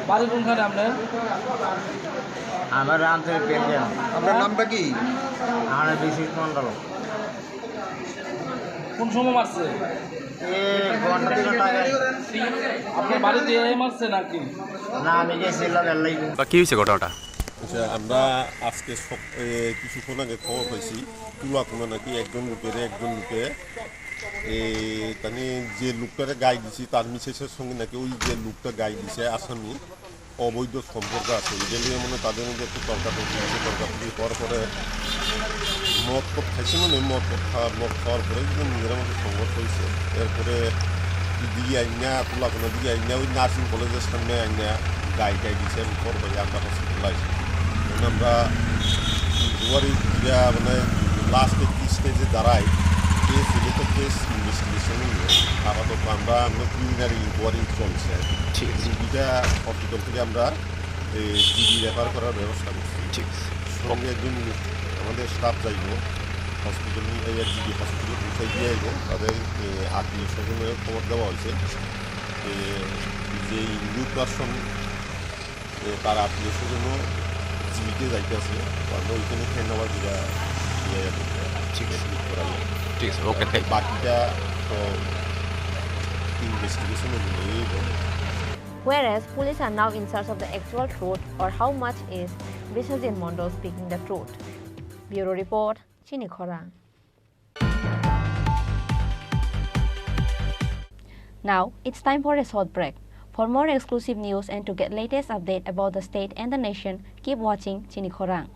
Speaker 8: বাড়ি কোনখানে আপনার?
Speaker 17: আমার আন্তরিক পেন দেন।
Speaker 18: আপনার নামটা কি?
Speaker 17: আমার বিশিষ মন্ডল।
Speaker 8: কোন সময় মারছে?
Speaker 17: ঘন্টা 2 ঘন্টা আগে।
Speaker 8: আপনার বাড়িতে মারছে নাকি?
Speaker 17: না আমি গেছি লগের লাগি।
Speaker 19: কি হয়েছে ঘটনাটা?
Speaker 20: আচ্ছা, আমরা আজকে কিছুক্ষণ আগে খবর পাইছি তুলাকুনা নাকি একজন লোকে তানি যে লোকটারে গাই দিছি তার মিসেসের সঙ্গে নাকি ওই যে লোকটা গাই দিছে আসামি অবৈধ সম্পর্ক আছে। এটা নিয়ে মানে তাদের মধ্যে একটু তর্কাতর্কি হওয়ার পরে মদ খাইছে, মানে মদ খাওয়ার পরে কিন্তু নিজের মধ্যে সংঘর্ষ হয়েছে। এরপরে দিকে আইনা তুলাকুনা দিকে আইনা ওই নার্সিং কলেজের সামনে আইনা গাই দিছে। পরে আমরা হসপিটাল আইছি। আমরা মানে লাস্টে কি স্টেজে দাঁড়াই ফিরে তো কেস ইনভেস্টিগেশন আপাতত আমরা প্রিলিমিনারি ইনকোয়ারি চলছে। দুইটা হসপিটাল থেকে আমরা জিবি রেফার করার ব্যবস্থা করছি। সঙ্গে একজন আমাদের স্টাফ যাইব হসপিটাল জিবি হসপিটাল পৌঁছাই দিয়ে আইব। তাদের আত্মীয় স্বজনের খবর দেওয়া হয়েছে যে নিউ পারসন তার আত্মীয় স্বজনও জিবিতে যাইতে আছে, আমরা ওইখানে ফ্যান আবার যেটা ঠিক আছে করা যায়।
Speaker 19: ঠিক আছে, ওকে।
Speaker 20: বাকিটা তো ইনভেস্টিগেশন অনুযায়ী।
Speaker 7: Whereas police are now in search of the actual truth or how much is Biswajit Mondal speaking the truth. Bureau Report, Chini Khorang. Now it's time for a short break. For more exclusive news and to get latest update about the state and the nation, keep watching Chini Khorang.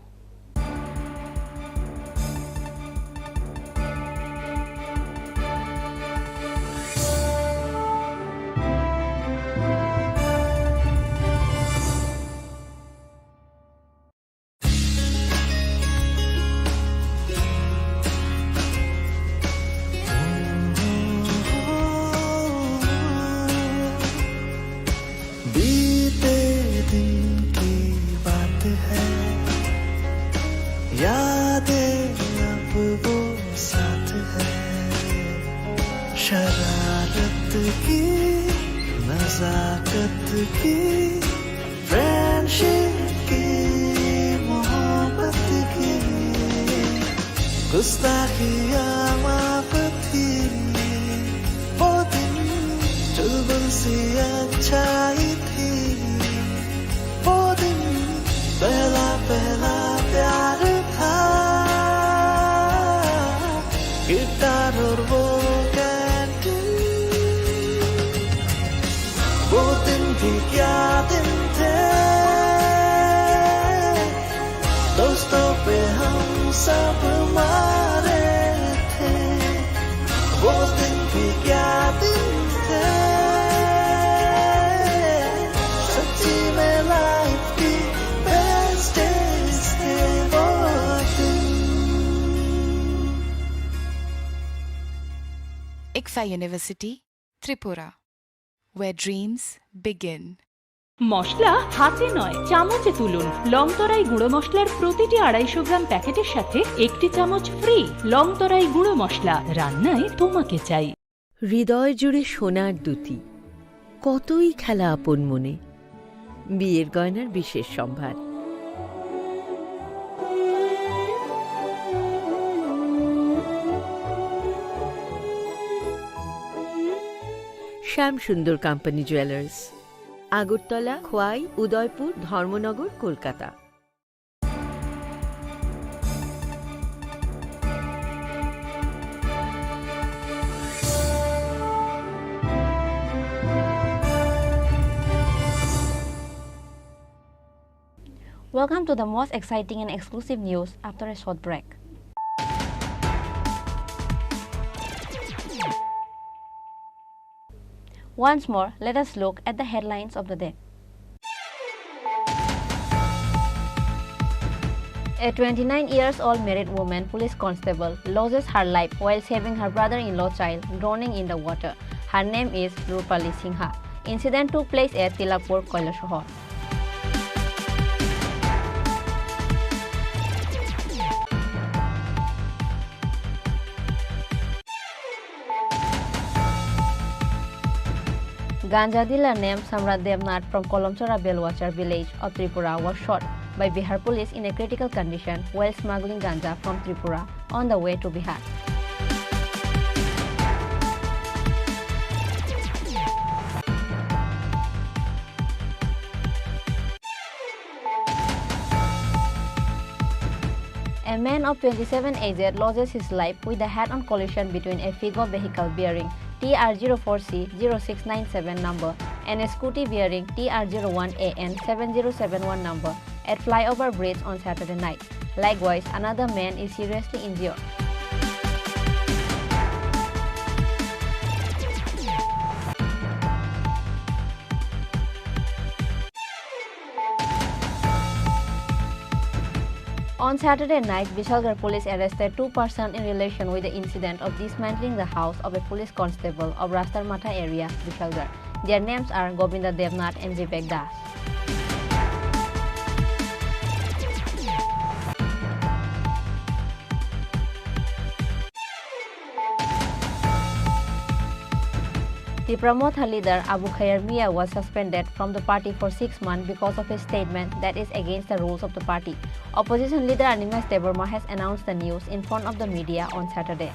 Speaker 1: बीते दिन की बात है, यादें अब वो साथ है, शरारत की नजाकत की फ्रेंडशिप की मोहब्बत की गुस्ताखियाँ माफ थी, वो दिन चुलबुल सी अच्छाई थी, वो दिन पहला प्यार था, गिटार और वो कैंटीन, वो दिन भी क्या दिन थे, दोस्तों पे हम सब मारे थे, वो दिन भी क्या दिन थे, सच्ची में लाइफ की बेस्ट डेज थे वो दिन।
Speaker 2: ICFA University, Tripura, where dreams begin.
Speaker 5: মশলা হাতে নয় চামচে তুলুন। লংতরাই গুঁড়ো মশলার প্রতিটি 250 গ্রাম প্যাকেটের সাথে 1টি চামচ ফ্রি। লংতরাই গুঁড়ো মশলা, রান্নায় তোমাকে চাই।
Speaker 6: হৃদয় জুড়ে সোনার দুতি, কতই খেলা আপন মনে। বিয়ের গয়নার বিশেষ সম্ভার। শ্যাম সুন্দর company jewellers, Agartala, Khowai, Udaipur, Dharmanagar, Kolkata.
Speaker 7: Welcome to the most exciting and exclusive news after a short break. Once more, let us look at the headlines of the day. A 29-year-old married woman, police constable, loses her life while saving her brother-in-law child drowning in the water. Her name is Rupali Singha. Incident took place at Tilakpur, Kailasahar. Ganja dealer named Samrat Devnath from Kolomchora Belwachar village of Tripura was shot by Bihar police in a critical condition while smuggling ganja from Tripura on the way to Bihar. A man of 27 aged loses his life with a head-on collision between a Figo vehicle bearing TR04C0697 number and a scooty bearing TR01AN7071 number at flyover bridge on Saturday night. Likewise, another man is seriously injured. On Saturday night, Vishalgarh police arrested 2 persons in relation with the incident of dismantling the house of a police constable of Rastarmata area, Vishalgarh. Their names are Govinda Devnath and Vivek Das. The Pramotha leader Abu Khair Mia was suspended from the party for 6 months because of his statement that is against the rules of the party. Opposition leader Animesh Devarma has announced the news in front of the media on Saturday.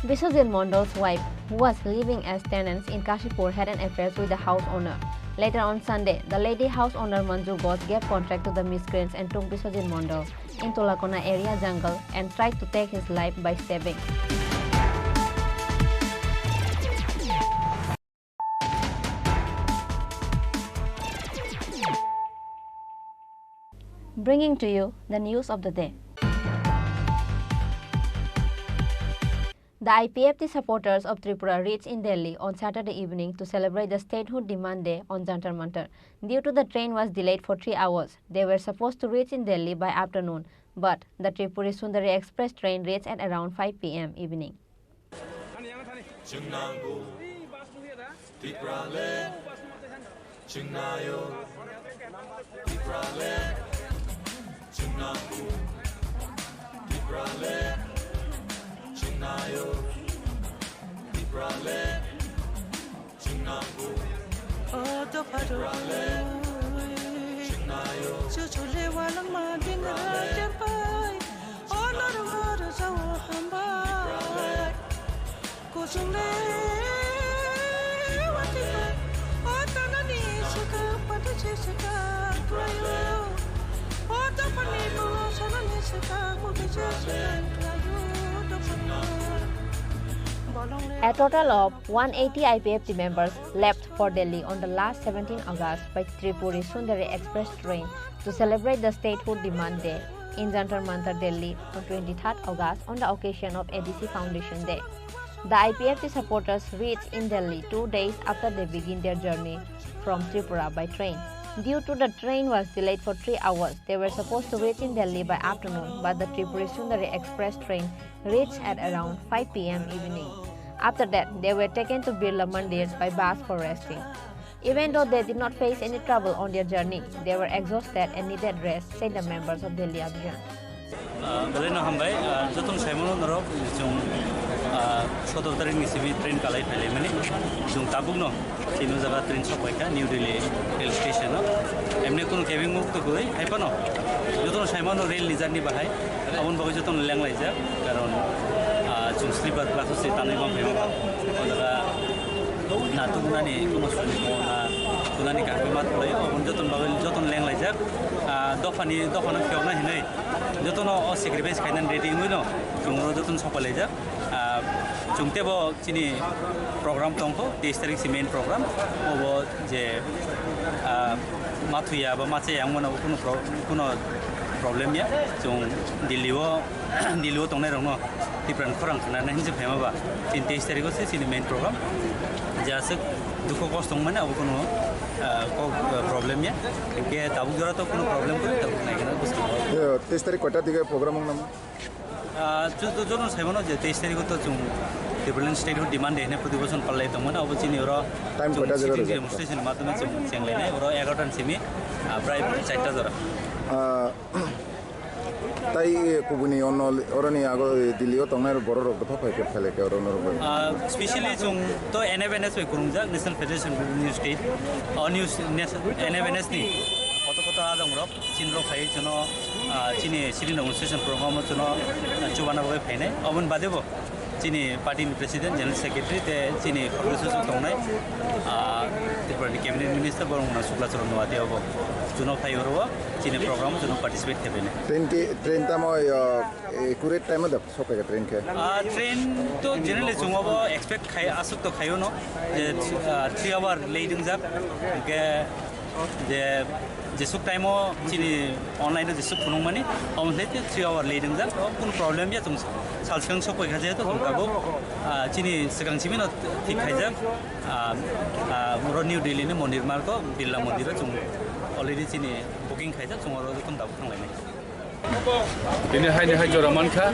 Speaker 7: Biswajit Mondal's wife, who was living as tenants in Kashipur, had an affair with the house owner. Later on Sunday, the lady house owner Manju Ghosh gave contract to the miscreants and took Biswajit Mondal into Lakona area jungle and tried to take his life by stabbing. Bringing to you the news of the day. The IPFT supporters of Tripura reached in Delhi on Saturday evening to celebrate the Statehood Demand Day on Jantar Mantar. Due to the train was delayed for 3 hours, they were supposed to reach in Delhi by afternoon, but the Tripuri Sundari Express train reached at around 5 p.m. evening. A total of 180 IPFT members left for Delhi on the last 17 August by Tripuri Sundari Express train to celebrate the Statehood Demand Day in Jantar Mantar, Delhi on 23rd August on the occasion of ADC Foundation Day. The IPFT supporters reached in Delhi 2 days after they began their journey from Tripura by train. Due to the train was delayed for 3 hours, they were supposed to reach in Delhi by afternoon, but the Tripuri Sundari Express train reached at around 5 p.m. evening. After that, they were taken to Birla Mandir by bus for resting. Even though they did not face any trouble on their journey, they were exhausted and needed rest, said the members of Delhi Abhiyan.
Speaker 19: Soto tarik ni sibi train kalai pele mani jung tabuk no chino jaga train sopai ka New Delhi rail station no emne kono cabin muk to goi hai pano jotono saimano rail ni journey bahai abon bagai jotono leng lai ja karon jung sleeper class se tanai bam phema o jaga na tu nani kono suni mo na tunani ka mat lai abon joton leng lai ja dofani khiona hinai jotono o sacrifice kainan ready muino jungro joton sopai lai ja Jungte bo Chini program tongko 23 tarik si main program obo je mathuya ba mache yang mono kuno problem ya jung diliwo tongnai rongno Chini Khorang na hinje phema ba 23 tarik se Chini main program jasuk duko kostong mana obo kuno problem या इनके Tabuk जरा तो कोनो problem को Tabuk नहीं करना बस
Speaker 18: 23 तारिख कयटा दिखे प्रोग्राम नाम
Speaker 19: जो जो साइमन जे 23 तारिख तो जों डेभलपमेंट स्टेट डिमांड है प्रतिबोसन पाल्लाई दंमोन अब चिनि र
Speaker 18: टाइम कयटा जरा
Speaker 19: डेमोन्स्ट्रेशन माध्यमे जों चेंगलायनाय र 11 सिमी प्राय 4टा जरा
Speaker 18: তাই কুবুনি অরনি আগ দিল্লিও তংনার বড় রক দফা ফাইকে ফেলেকে অরনর
Speaker 19: স্পেশালি जों तो एनएफएनएस वे कुरुंजा national federation news state news NFNS नि कत कत आदम रक चिन रक फाइ जनो चिनि सिरिन डेमोन्स्ट्रेशन प्रोग्राम जनो चुबाना बगे फाइनाय अबन बादेबो चिनि पार्टी प्रेसिडेंट जनरल सेक्रेटरी ते चिनि खरगोसो तंनाय त्रिपुरा कैबिनेट मिनिस्टर बरंना सुक्लाचरण नवाति अब जुनो फाइरो चिनि प्रोग्राम जुनो पार्टिसिपेट खेबेने
Speaker 18: ट्रेन ता मय एक्यूरेट टाइम द सके ट्रेन के
Speaker 19: ट्रेन तो जनरली जोंबो एक्सपेक्ट खाय आसुक तो खायो न जे 3 आवर लेदिं जा के जे जेसुक टाइमो चिनि ऑनलाइन जेसुक फुनुं माने अमले 3 आवर लेदिं जा कुन प्रॉब्लम या जों सालसं सपय खाजे तो जोंकाबो चिनि सिगां सिमिन ठीक खायजा न्यू दिल्ली नि मंदिर मार्को बिरला मंदिर जों अलरेडी चिनि बुकिं खायजा जों रोखोम दाबो थांलायनाय
Speaker 21: ini hai jora manka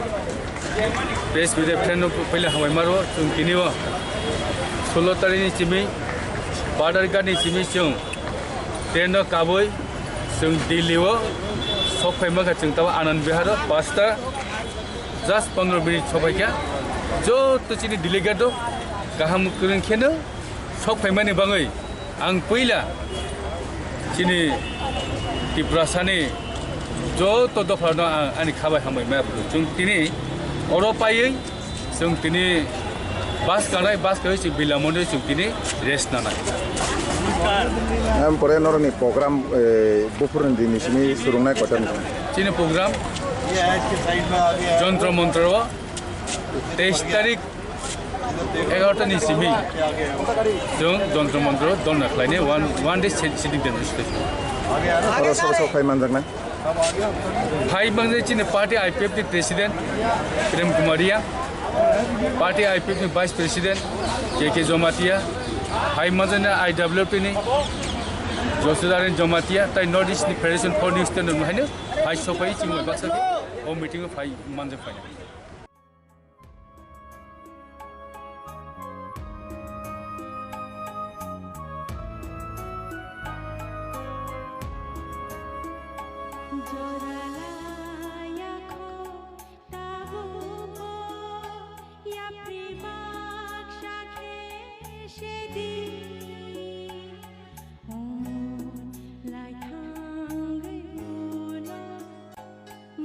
Speaker 21: press video friend pele hamai maro chung kiniwa 16 tarikh ni chimi border guard ni chimi chung train no kaboi chung Delhi o sokai ma chung ta Anand Vihar pasta just 15 minute sokai kya jo to chini delegate do kaham kuring kheno sokai ma ni bangai ang poila chini Tripura sani जो तो दफानो आनी खाबाय हामै मा जों तिनि अरपायै जों तिनि बास गानाय बास गय जों बिलामने जों तिनि रेस्ट नानाय
Speaker 18: हम परे नरनि प्रोग्राम बुफुरन दिनिसिनि सुरुंनाय कटन
Speaker 21: तिनि प्रोग्राम जंत्र मंत्र 23 तारिख 11 नि सिमी जों जंत्र मंत्र दन नाखलायने वन डे सिटिंग डेमोन्स्ट्रेशन
Speaker 18: और सब फाइमान जागना
Speaker 21: भाई बंगले चिने पार्टी आईपीएफ के प्रेसिडेंट प्रेम कुमारिया पार्टी आईपीएफ के वाइस प्रेसिडेंट के जोमातिया भाई मंजने आईडब्ल्यूपी ने जोसुदारन जोमातिया ताई north east federation for news standard में है भाई सोपाई चिंगो बासा ओ मीटिंग में भाई मंजे फाइना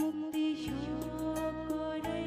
Speaker 3: মুক্তি সব করে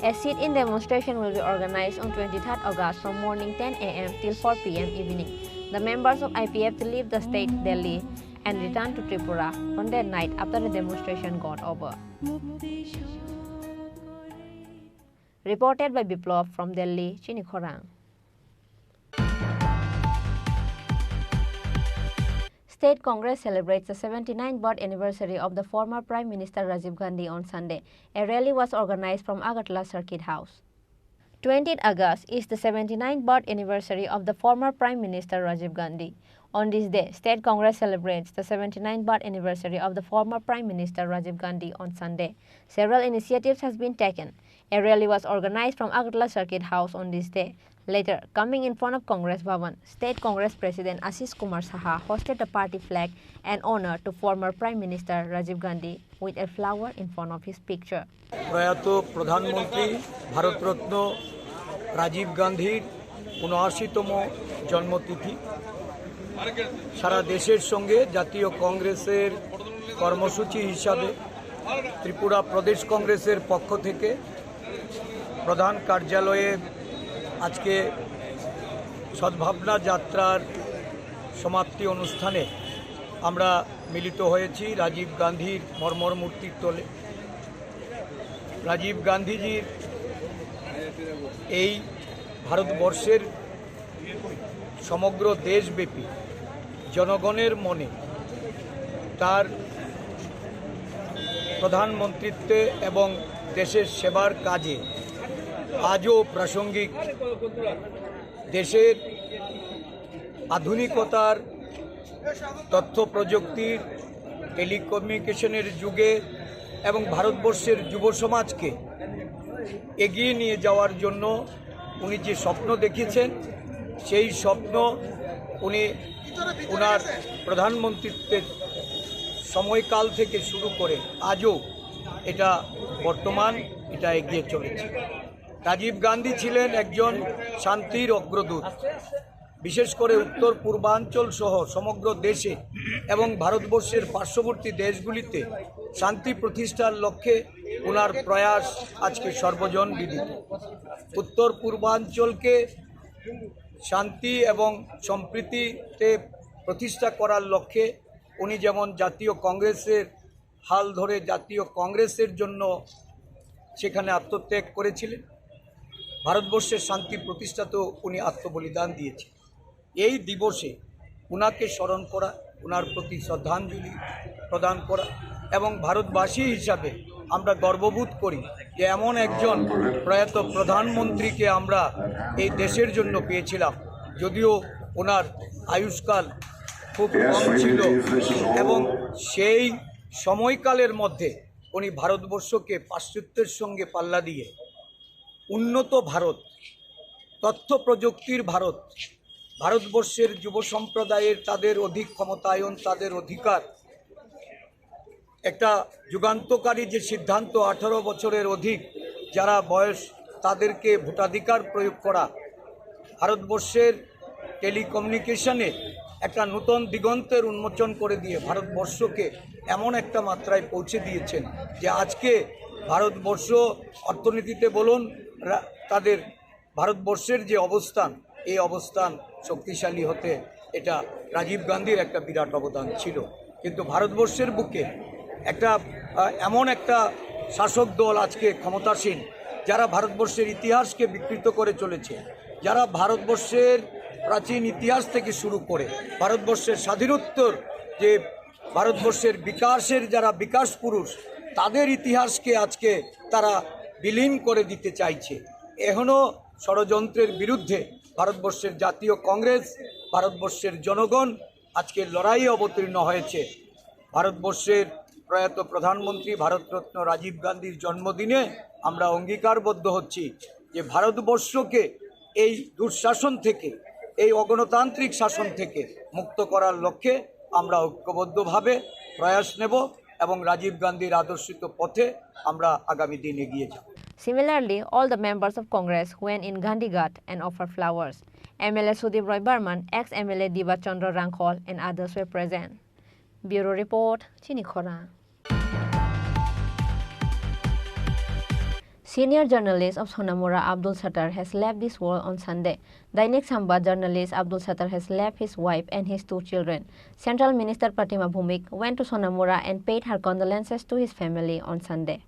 Speaker 7: A sit-in demonstration will be organized on 23rd August from morning 10 a.m. till 4 p.m. evening. The members of IPF to leave the state Delhi and return to Tripura on that night after the demonstration got over. Reported by Biplov from Delhi, Chini Khorang. State Congress celebrates the 79th birth anniversary of the former Prime Minister Rajiv Gandhi on Sunday. A rally was organized from Agartala Circuit House. 20th August is the 79th birth anniversary of the former Prime Minister Rajiv Gandhi. On this day, State Congress celebrates the 79th birth anniversary of the former Prime Minister Rajiv Gandhi on Sunday. Several initiatives have been taken. A rally was organized from Agartala Circuit House on this day. Later, coming in front of Congress Bhavan, State Congress President Ashish Kumar Saha hosted the party flag and honor to former Prime Minister Rajiv Gandhi with a flower in front of his picture.
Speaker 4: প্রয়াত প্রধানমন্ত্রী ভারতরত্ন রাজীব গান্ধীর ৭৯তম জন্মতিথি সারা দেশের সঙ্গে জাতীয় কংগ্রেসের কর্মসূচি হিসাবে ত্রিপুরা প্রদেশ কংগ্রেসের পক্ষ থেকে প্রধান কার্যালয়ে আজকে সদ্ভাবনা যাত্রার সমাপ্তি অনুষ্ঠানে আমরা মিলিত হয়েছি রাজীব গান্ধীর মর্মর মূর্তির তলে। রাজীব গান্ধীজির এই ভারতবর্ষের সমগ্র দেশব্যাপী জনগণের মনে তার প্রধানমন্ত্রীত্বে এবং দেশের সেবার কাজে আজও প্রাসঙ্গিক। দেশের আধুনিকতার তথ্য প্রযুক্তির টেলিকমিউনিকেশনের যুগে এবং ভারতবর্ষের যুব সমাজকে এগিয়ে নিয়ে যাওয়ার জন্য উনি যে স্বপ্ন দেখেছেন সেই স্বপ্ন উনি ওনার প্রধানমন্ত্রীত্বের সময়কাল থেকে শুরু করে আজও এটা বর্তমান এটা এগিয়ে চলেছে। রাজীব গান্ধী ছিলেন একজন শান্তির অগ্রদূত। বিশেষ করে উত্তর পূর্বাঞ্চল সহ সমগ্র দেশে এবং ভারতবর্ষের পার্শ্ববর্তী দেশগুলিতে শান্তি প্রতিষ্ঠার লক্ষ্যে ওনার প্রয়াস আজকে সর্বজন বিদিত। উত্তর পূর্বাঞ্চলকে শান্তি এবং সম্প্রীতিতে প্রতিষ্ঠা করার লক্ষ্যে উনি যেমন জাতীয় কংগ্রেসের হাল ধরে জাতীয় কংগ্রেসের জন্য সেখানে আত্মত্যাগ করেছিলেন, ভারতবর্ষের শান্তি প্রতিষ্ঠাতেও উনি আত্মবলিদান দিয়েছেন। এই দিবসে উনাকে স্মরণ করা, উনার প্রতি শ্রদ্ধাঞ্জলি প্রদান করা এবং ভারতবাসী হিসাবে আমরা গর্ববোধ করি যে এমন একজন প্রয়াত প্রধানমন্ত্রীকে আমরা এই দেশের জন্য পেয়েছিলাম। যদিও ওনার আয়ুষ্কাল খুব কম ছিল এবং সেই সময়কালের মধ্যে উনি ভারতবর্ষকে পাশ্চাত্যের সঙ্গে পাল্লা দিয়ে উন্নত ভারত, তথ্য প্রযুক্তির ভারত, ভারতবর্ষের যুব সম্প্রদায়ের তাদের অধিক ক্ষমতায়ন, তাদের অধিকার, একটা যুগান্তকারী যে সিদ্ধান্ত 18 বছরের অধিক যারা বয়স তাদেরকে ভোটাধিকার প্রয়োগ করা, ভারতবর্ষের টেলিকমিউনিকেশনে একটা নূতন দিগন্তের উন্মোচন করে দিয়ে ভারতবর্ষকে এমন একটা মাত্রায় পৌঁছে দিয়েছেন যে আজকে ভারতবর্ষ অর্থনীতিতে বলুন, তাদের ভারতবর্ষের যে অবস্থান, এই অবস্থান শক্তিশালী হতে এটা রাজীব গান্ধীর একটা বিরাট অবদান ছিল। কিন্তু ভারতবর্ষের বুকে একটা এমন একটা শাসক দল আজকে ক্ষমতাসীন যারা ভারতবর্ষের ইতিহাসকে বিকৃত করে চলেছে, যারা ভারতবর্ষের প্রাচীন ইতিহাস থেকে শুরু করে ভারতবর্ষের স্বাধীনোত্তর যে ভারতবর্ষের বিকাশের যারা বিকাশ পুরুষ তাদের ইতিহাসকে আজকে তারা বিলীন করে দিতে চাইছে। এখনও ষড়যন্ত্রের বিরুদ্ধে ভারতবর্ষের জাতীয় কংগ্রেস, ভারতবর্ষের জনগণ আজকে লড়াইয়ে অবতীর্ণ হয়েছে। ভারতবর্ষের প্রয়াত প্রধানমন্ত্রী ভারতরত্ন রাজীব গান্ধীর জন্মদিনে আমরা অঙ্গীকারবদ্ধ হচ্ছি যে ভারতবর্ষকে এই দুঃশাসন থেকে, এই অগণতান্ত্রিক শাসন থেকে মুক্ত করার লক্ষ্যে আমরা ঐক্যবদ্ধভাবে প্রয়াস নেব এবং রাজীব গান্ধীর আদর্শিত পথে আমরা আগামী দিন এগিয়ে যাব।
Speaker 7: Similarly, all the members of Congress went in Gandhigat and offered flowers. MLA Sudip Roy Burman, ex-MLA Diba Chandra Rangkhol and others were present. Bureau Report, Chini Khorang. Senior journalist of Sonamura Abdul Sattar has left this world on Sunday. Dainik Sambaad journalist Abdul Sattar has left his wife and his 2 children. Central Minister Pratima Bhumik went to Sonamura and paid her condolences to his family on Sunday.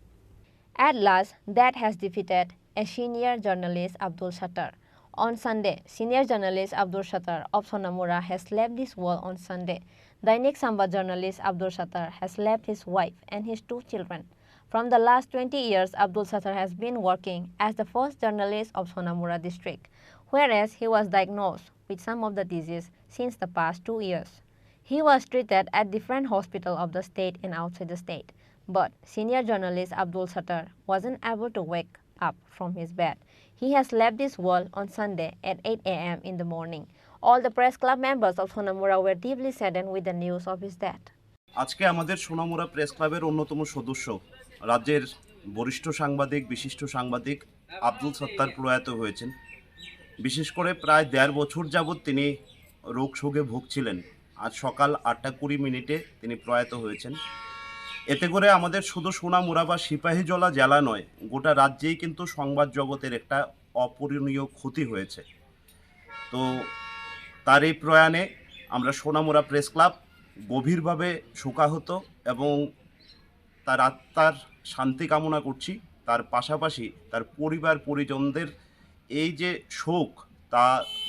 Speaker 7: At last, death has defeated a senior journalist Abdul Sattar. On Sunday, senior journalist Abdul Sattar of Sonamura has left this world on Sunday. Dainik Sambaad journalist Abdul Sattar has left his wife and his 2 children. From the last 20 years, Abdul Sattar has been working as the first journalist of Sonamura district, whereas he was diagnosed with some of the disease since the past 2 years. He was treated at different hospitals of the state and outside the state, but senior journalist Abdul Sattar wasn't able to wake up from his bed. He has left this world on Sunday at 8 a.m. in the morning. All the press club members of Sonamura were deeply saddened with the news of his death.
Speaker 11: আজকে আমাদের Sonamura press ক্লাবের অন্যতম সদস্য রাজ্যের বরিষ্ঠ সাংবাদিক বিশিষ্ট সাংবাদিক আব্দুল সত্তার প্রয়াত হয়েছেন। বিশেষ করে প্রায় 1.5 বছর যাবৎ তিনি রোগ শোকে ভুগছিলেন। আজ সকাল 8:20 তিনি প্রয়াত হয়েছেন। এতে করে আমাদের শুধু সোনামুড়া বা সিপাহীজলা জেলা নয়, গোটা রাজ্যেই কিন্তু সংবাদ জগতের একটা অপূরণীয় ক্ষতি হয়েছে। তো তার এই প্রয়াণে আমরা সোনামুড়া প্রেস ক্লাব গভীরভাবে শোকাহত এবং তার আত্মার শান্তি কামনা করছি। তার পাশাপাশি তার পরিবার পরিজনদের এই যে শোক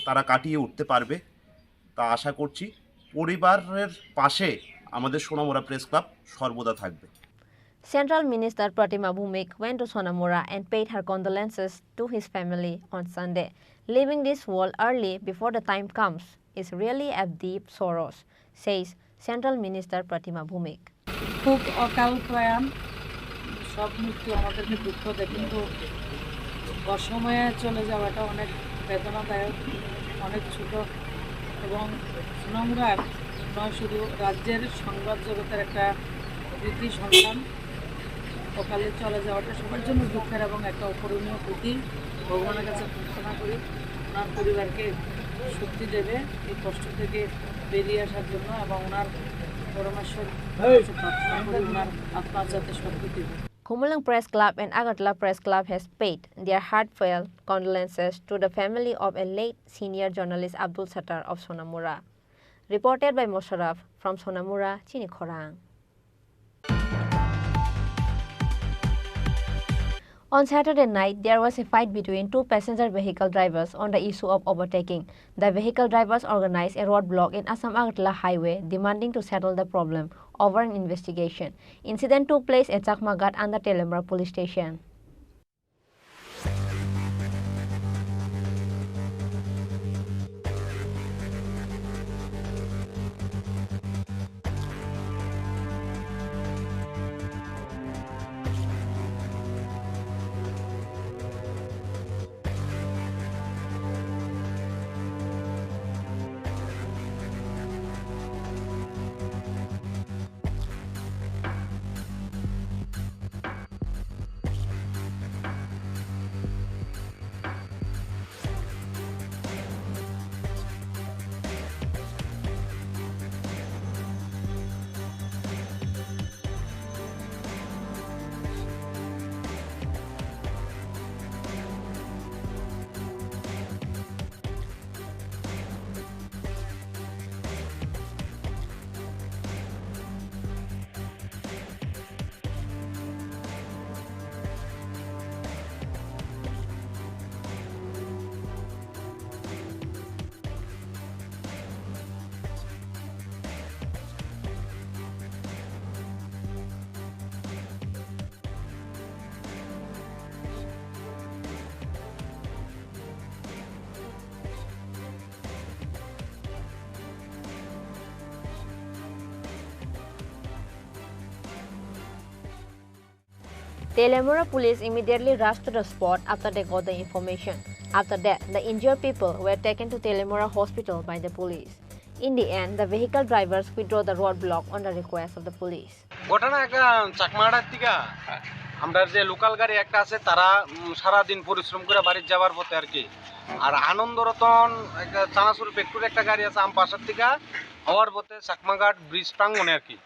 Speaker 11: তারা কাটিয়ে উঠতে পারবে তা আশা করছি। পরিবারের পাশে আমাদের সোনামুড়া প্রেস ক্লাব সর্বদা থাকবে।
Speaker 7: Central Minister Pratima Bhumik went to Sonamura and paid her condolences to his family on Sunday. Leaving this world early before the time comes is really a deep sorrow, says Central Minister Pratima Bhumik.
Speaker 22: খুব অকাল প্রয়াণ, সব মৃত্যু আমাদেরকে দুঃখ দেয়, কিন্তু অসময়ে চলে যাওয়াটা অনেক বেদনাদায়ক, অনেক ছোট এবং সোনামুড়ার নয় শুধু রাজ্যের সংবাদ জগতের একটা কৃতি সন্তান। অকালে চলে যাওয়াটা সবার জন্য দুঃখের এবং একটা অপূরণীয় ক্ষতি। ভগবানের কাছে প্রার্থনা করি ওনার পরিবারকে শক্তি দেবে এই কষ্ট থেকে বেরিয়ে আসার জন্য এবং ওনার পরমেশ্বর প্রার্থনা করি ওনার আত্মার যাতে সদ্গতি দেবে।
Speaker 7: Kumulang Press Club and Agartala Press Club has paid their heartfelt condolences to the family of a late senior journalist Abdul Sattar of Sonamura. Reported by Mosharraf from Sonamura, Chini Khorang. On Saturday night, there was a fight between 2 passenger vehicle drivers on the issue of overtaking. The vehicle drivers organized a roadblock in Assam-Agartala highway demanding to settle the problem over an investigation. Incident took place at Chakmagat under Telemra police station. Telemura police immediately rushed to the spot after they got the information. After that, the injured people were taken to Telemura hospital by the police. In the end, the vehicle drivers withdrew the roadblock on the request of the police.
Speaker 10: ঘটনা একটা চাকমাড়ার থেকে আমরা যে local গাড়ি একটা আছে তারা সারাদিন পরিশ্রম করে বাড়ি যাওয়ার পথে আর কি, আর আনন্দরতন একটা চানাচুর ফ্যাক্টরি একটা গাড়ি আছে আমপাশার থেকে হওয়ার পথে চাকমাঘাট ব্রিজ প্রাঙ্গনে আর কি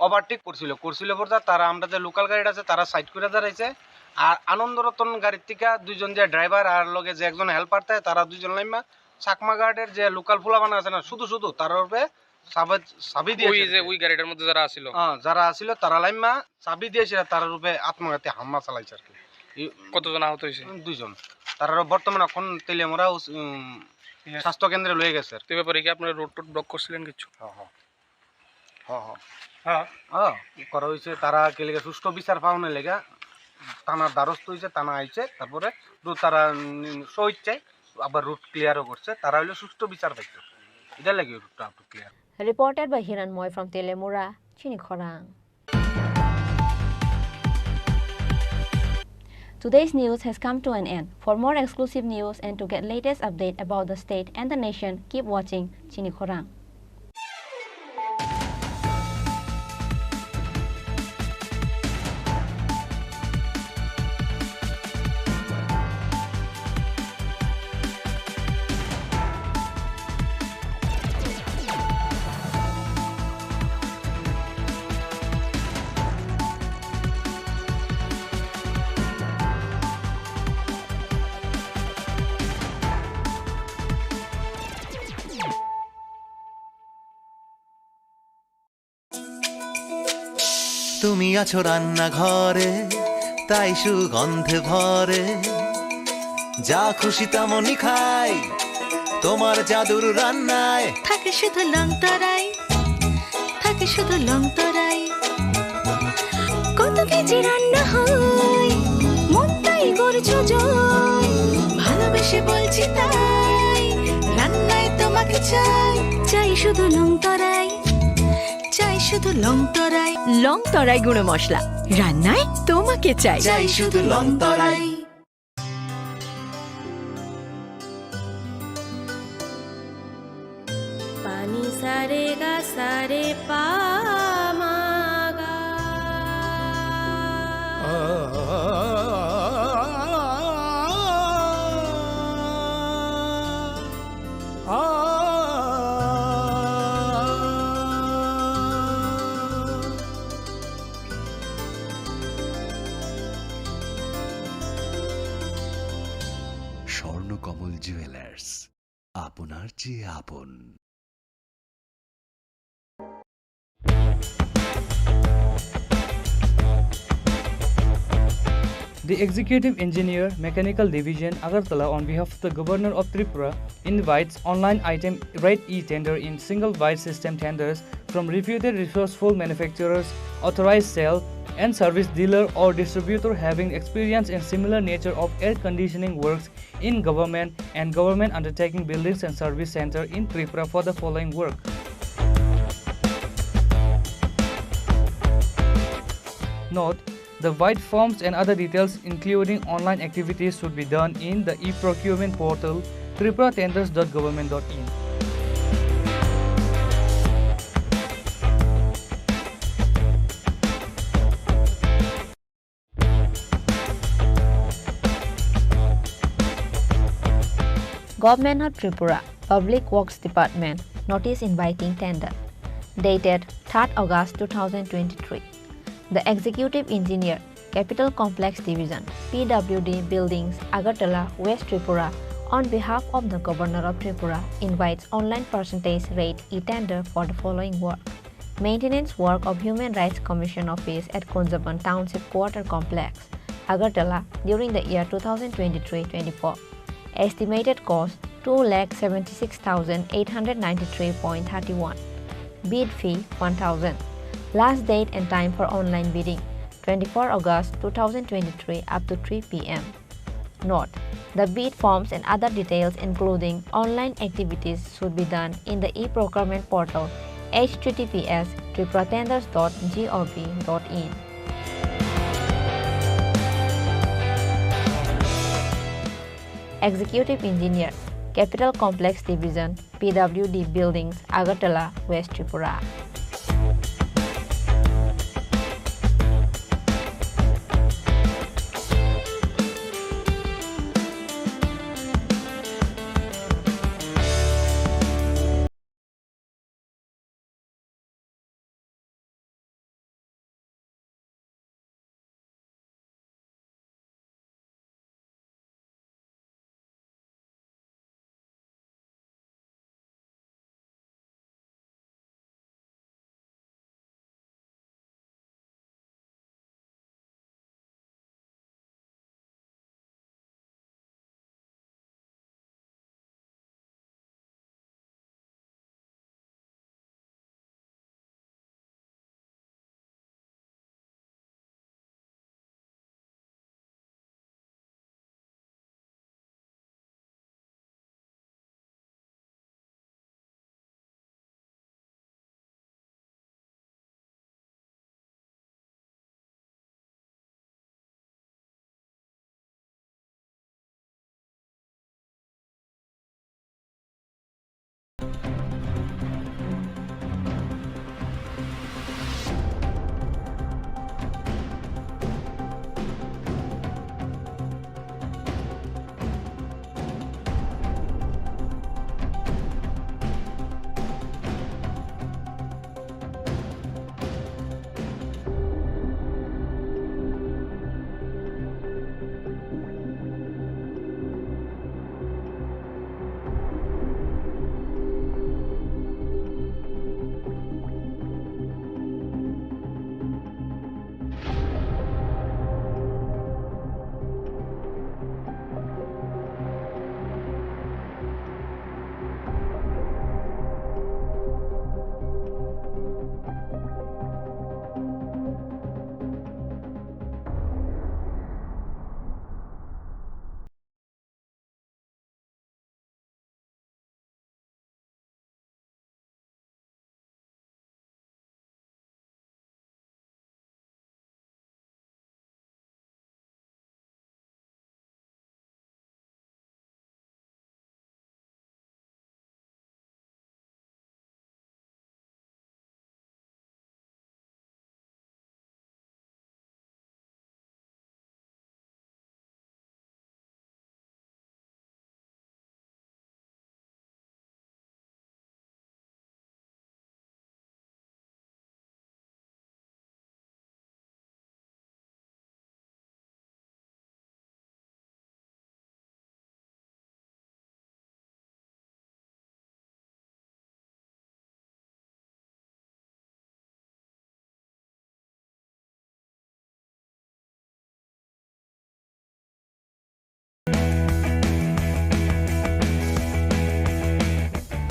Speaker 10: ওভারটেক করছিল পর তারা আমরা যে লোকাল গাড়িটা আছে তারা সাইড করে দাঁড়াইছে,
Speaker 9: আর আনন্দরতন গাড়ির থেকে দুইজন যে ড্রাইভার আর লগে যে একজন হেল্পার থাকে তারা দুইজন লাইমা চাকমা গার্ডের যে লোকাল ফুলাবানা আছে না শুধু শুধু তার উপরে চাবি দিয়েছে
Speaker 12: ওই গাড়িটার মধ্যে যারা আছিল
Speaker 9: যারা আছিল তারা লাইমা চাবি দিয়েছিল তার উপরে আত্মঘাতী হামলা চালাইছে আর কি।
Speaker 12: কতজন আহত হয়েছে?
Speaker 9: দুইজন। তারা বর্তমানে এখন তেলিয়ামরা স্বাস্থ্য কেন্দ্রে লয়ে গেছে।
Speaker 12: তো ব্যাপারে কি আপনারা রোড টোড ব্লক করছিলেন কিছু?
Speaker 9: হ্যাঁ করা হয়েছে। তারা কেলেগে সুষ্ঠু বিচার পাওয়ানোর লেগে থানার দ্বারস্থ হয়েছে, থানা আইছে, তারপরে তারা শহীদ চাই আবার রুট ক্লিয়ারও করছে। তারা হইলে সুষ্ঠু বিচার পাইতো, এটা লাগে রুটটা একটু clear.
Speaker 7: Reported by Hiran Moy from Telemura, Chini Khorang. Today's news has come to an end. For more exclusive news and to get latest update about the state and the nation, keep watching Chini Khorang.
Speaker 1: তুমি আছো রান্নাঘরে, তাই সুগন্ধে ভরে, যা খুশি তেমনই খাই তোমার জাদুর রান্নায়।
Speaker 23: থাকে শুধু লং তরাই, থাকে শুধু লং তরাই, কত কেজি রান্না হয় মনটাই করছো জয়, ভালোবেসে বলছি তাই রান্নায় তোমাকে চাই, চাই শুধু লং তরাই, চাই শুধু লং তরাই।
Speaker 6: লং তরাই গুঁড়ো মশলা, রান্নায় তোমাকে চাই,
Speaker 1: চাই শুধু লং তরাই।
Speaker 3: পানি সারে গা সারে পা মা গা।
Speaker 24: স্বর্ণকমল জুয়েলার্স, আপনার চেয়ে আপন।
Speaker 8: The Executive Engineer, Mechanical Division, Agartala, on behalf of the Governor of Tripura, invites online item rate e-tender in single wide system tenders from reputed resourceful manufacturers, authorized sale and service dealer or distributor having experience in similar nature of air conditioning works in government and government undertaking buildings and service center in Tripura for the following work. Note: the void forms and other details including online activities should be done in the e-procurement portal tripuratenders.government.in.
Speaker 7: Government of Tripura, Public Works Department, notice inviting tender. Dated 3rd August 2023. The Executive Engineer, Capital Complex Division, PWD Buildings, Agartala, West Tripura, on behalf of the Governor of Tripura, invites online percentage rate e-tender for the following work. Maintenance work of Human Rights Commission Office at Kunjaban Township Quarter Complex, Agartala, during the year 2023-24. Estimated cost 2,76,893.31. Bid fee 1,000. Last date and time for online bidding 24 August 2023 up to 3 p.m. Note: the bid forms and other details including online activities should be done in the e-procurement portal https://tripuratenders.gov.in. Executive Engineer, Capital Complex Division, PWD Buildings, Agartala, West Tripura.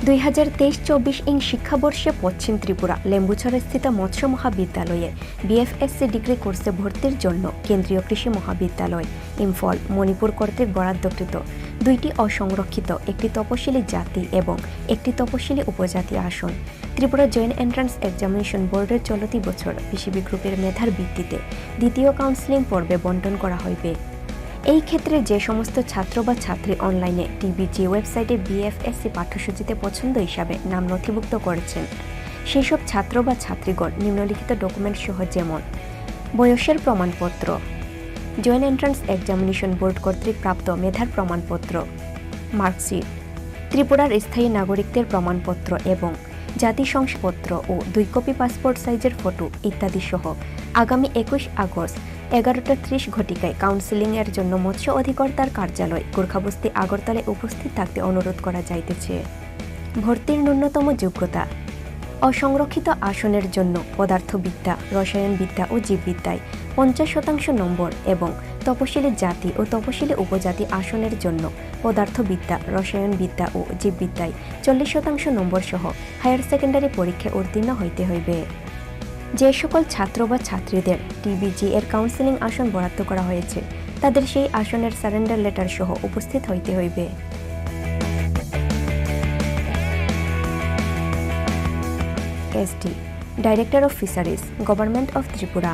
Speaker 13: 2023-24 শিক্ষাবর্ষে পশ্চিম ত্রিপুরা লেম্বুছড়াস্থিত মৎস্য মহাবিদ্যালয়ে BFSc degree কোর্সে ভর্তির জন্য কেন্দ্রীয় কৃষি মহাবিদ্যালয় ইম্ফল মণিপুর কর্তৃক বরাদ্দকৃত 2টি অসংরক্ষিত, একটি তপশিলি জাতি এবং একটি তপশিলি উপজাতি আসন ত্রিপুরা জয়েন্ট এন্ট্রান্স এক্সামিনেশন বোর্ডের চলতি বছর পিসিবি গ্রুপের মেধার ভিত্তিতে দ্বিতীয় কাউন্সেলিং পর্বে বণ্টন করা হইবে। এই ক্ষেত্রে যে সমস্ত ছাত্র বা ছাত্রী অনলাইনে টিবিজি ওয়েবসাইটে বিএফএসসি পাঠ্যসূচিতে পছন্দ হিসাবে নাম নথিভুক্ত করেছেন, সেই সব ছাত্র বা ছাত্রীগণ নিম্নলিখিত ডকুমেন্ট সহ যেমন বয়সের প্রমাণপত্র, জয়েন্ট এন্ট্রান্স এক্সামিনেশন বোর্ড কর্তৃক প্রাপ্ত মেধার প্রমাণপত্র, মার্কশিট, ত্রিপুরার স্থায়ী নাগরিকদের প্রমাণপত্র এবং জাতি শংসাপত্র ও 2 কপি পাসপোর্ট সাইজের ফটো ইত্যাদি সহ আগামী 21 আগস্ট 11:30 ঘটিকায় কাউন্সেলিংয়ের জন্য মৎস্য অধিকর্তার কার্যালয় গোর্খাবস্তি আগরতলায় উপস্থিত থাকতে অনুরোধ করা যাইতেছে। ভর্তির ন্যূনতম যোগ্যতা: অসংরক্ষিত আসনের জন্য পদার্থবিদ্যা, রসায়নবিদ্যা ও জীববিদ্যায় 50% নম্বর এবং তপশিলি জাতি ও তপশিলি উপজাতি আসনের জন্য পদার্থবিদ্যা, রসায়নবিদ্যা ও জীববিদ্যায় 40% নম্বর সহ হায়ার সেকেন্ডারি পরীক্ষায় উত্তীর্ণ হইতে হইবে। যে সকল ছাত্র বা ছাত্রীদের টিবিজি এর কাউন্সেলিং আসন বরাদ্দ করা হয়েছে তাদের সেই আসনের সারেন্ডার লেটার সহ উপস্থিত হইতে হইবে। SD, Director of Fisheries, Government of Tripura।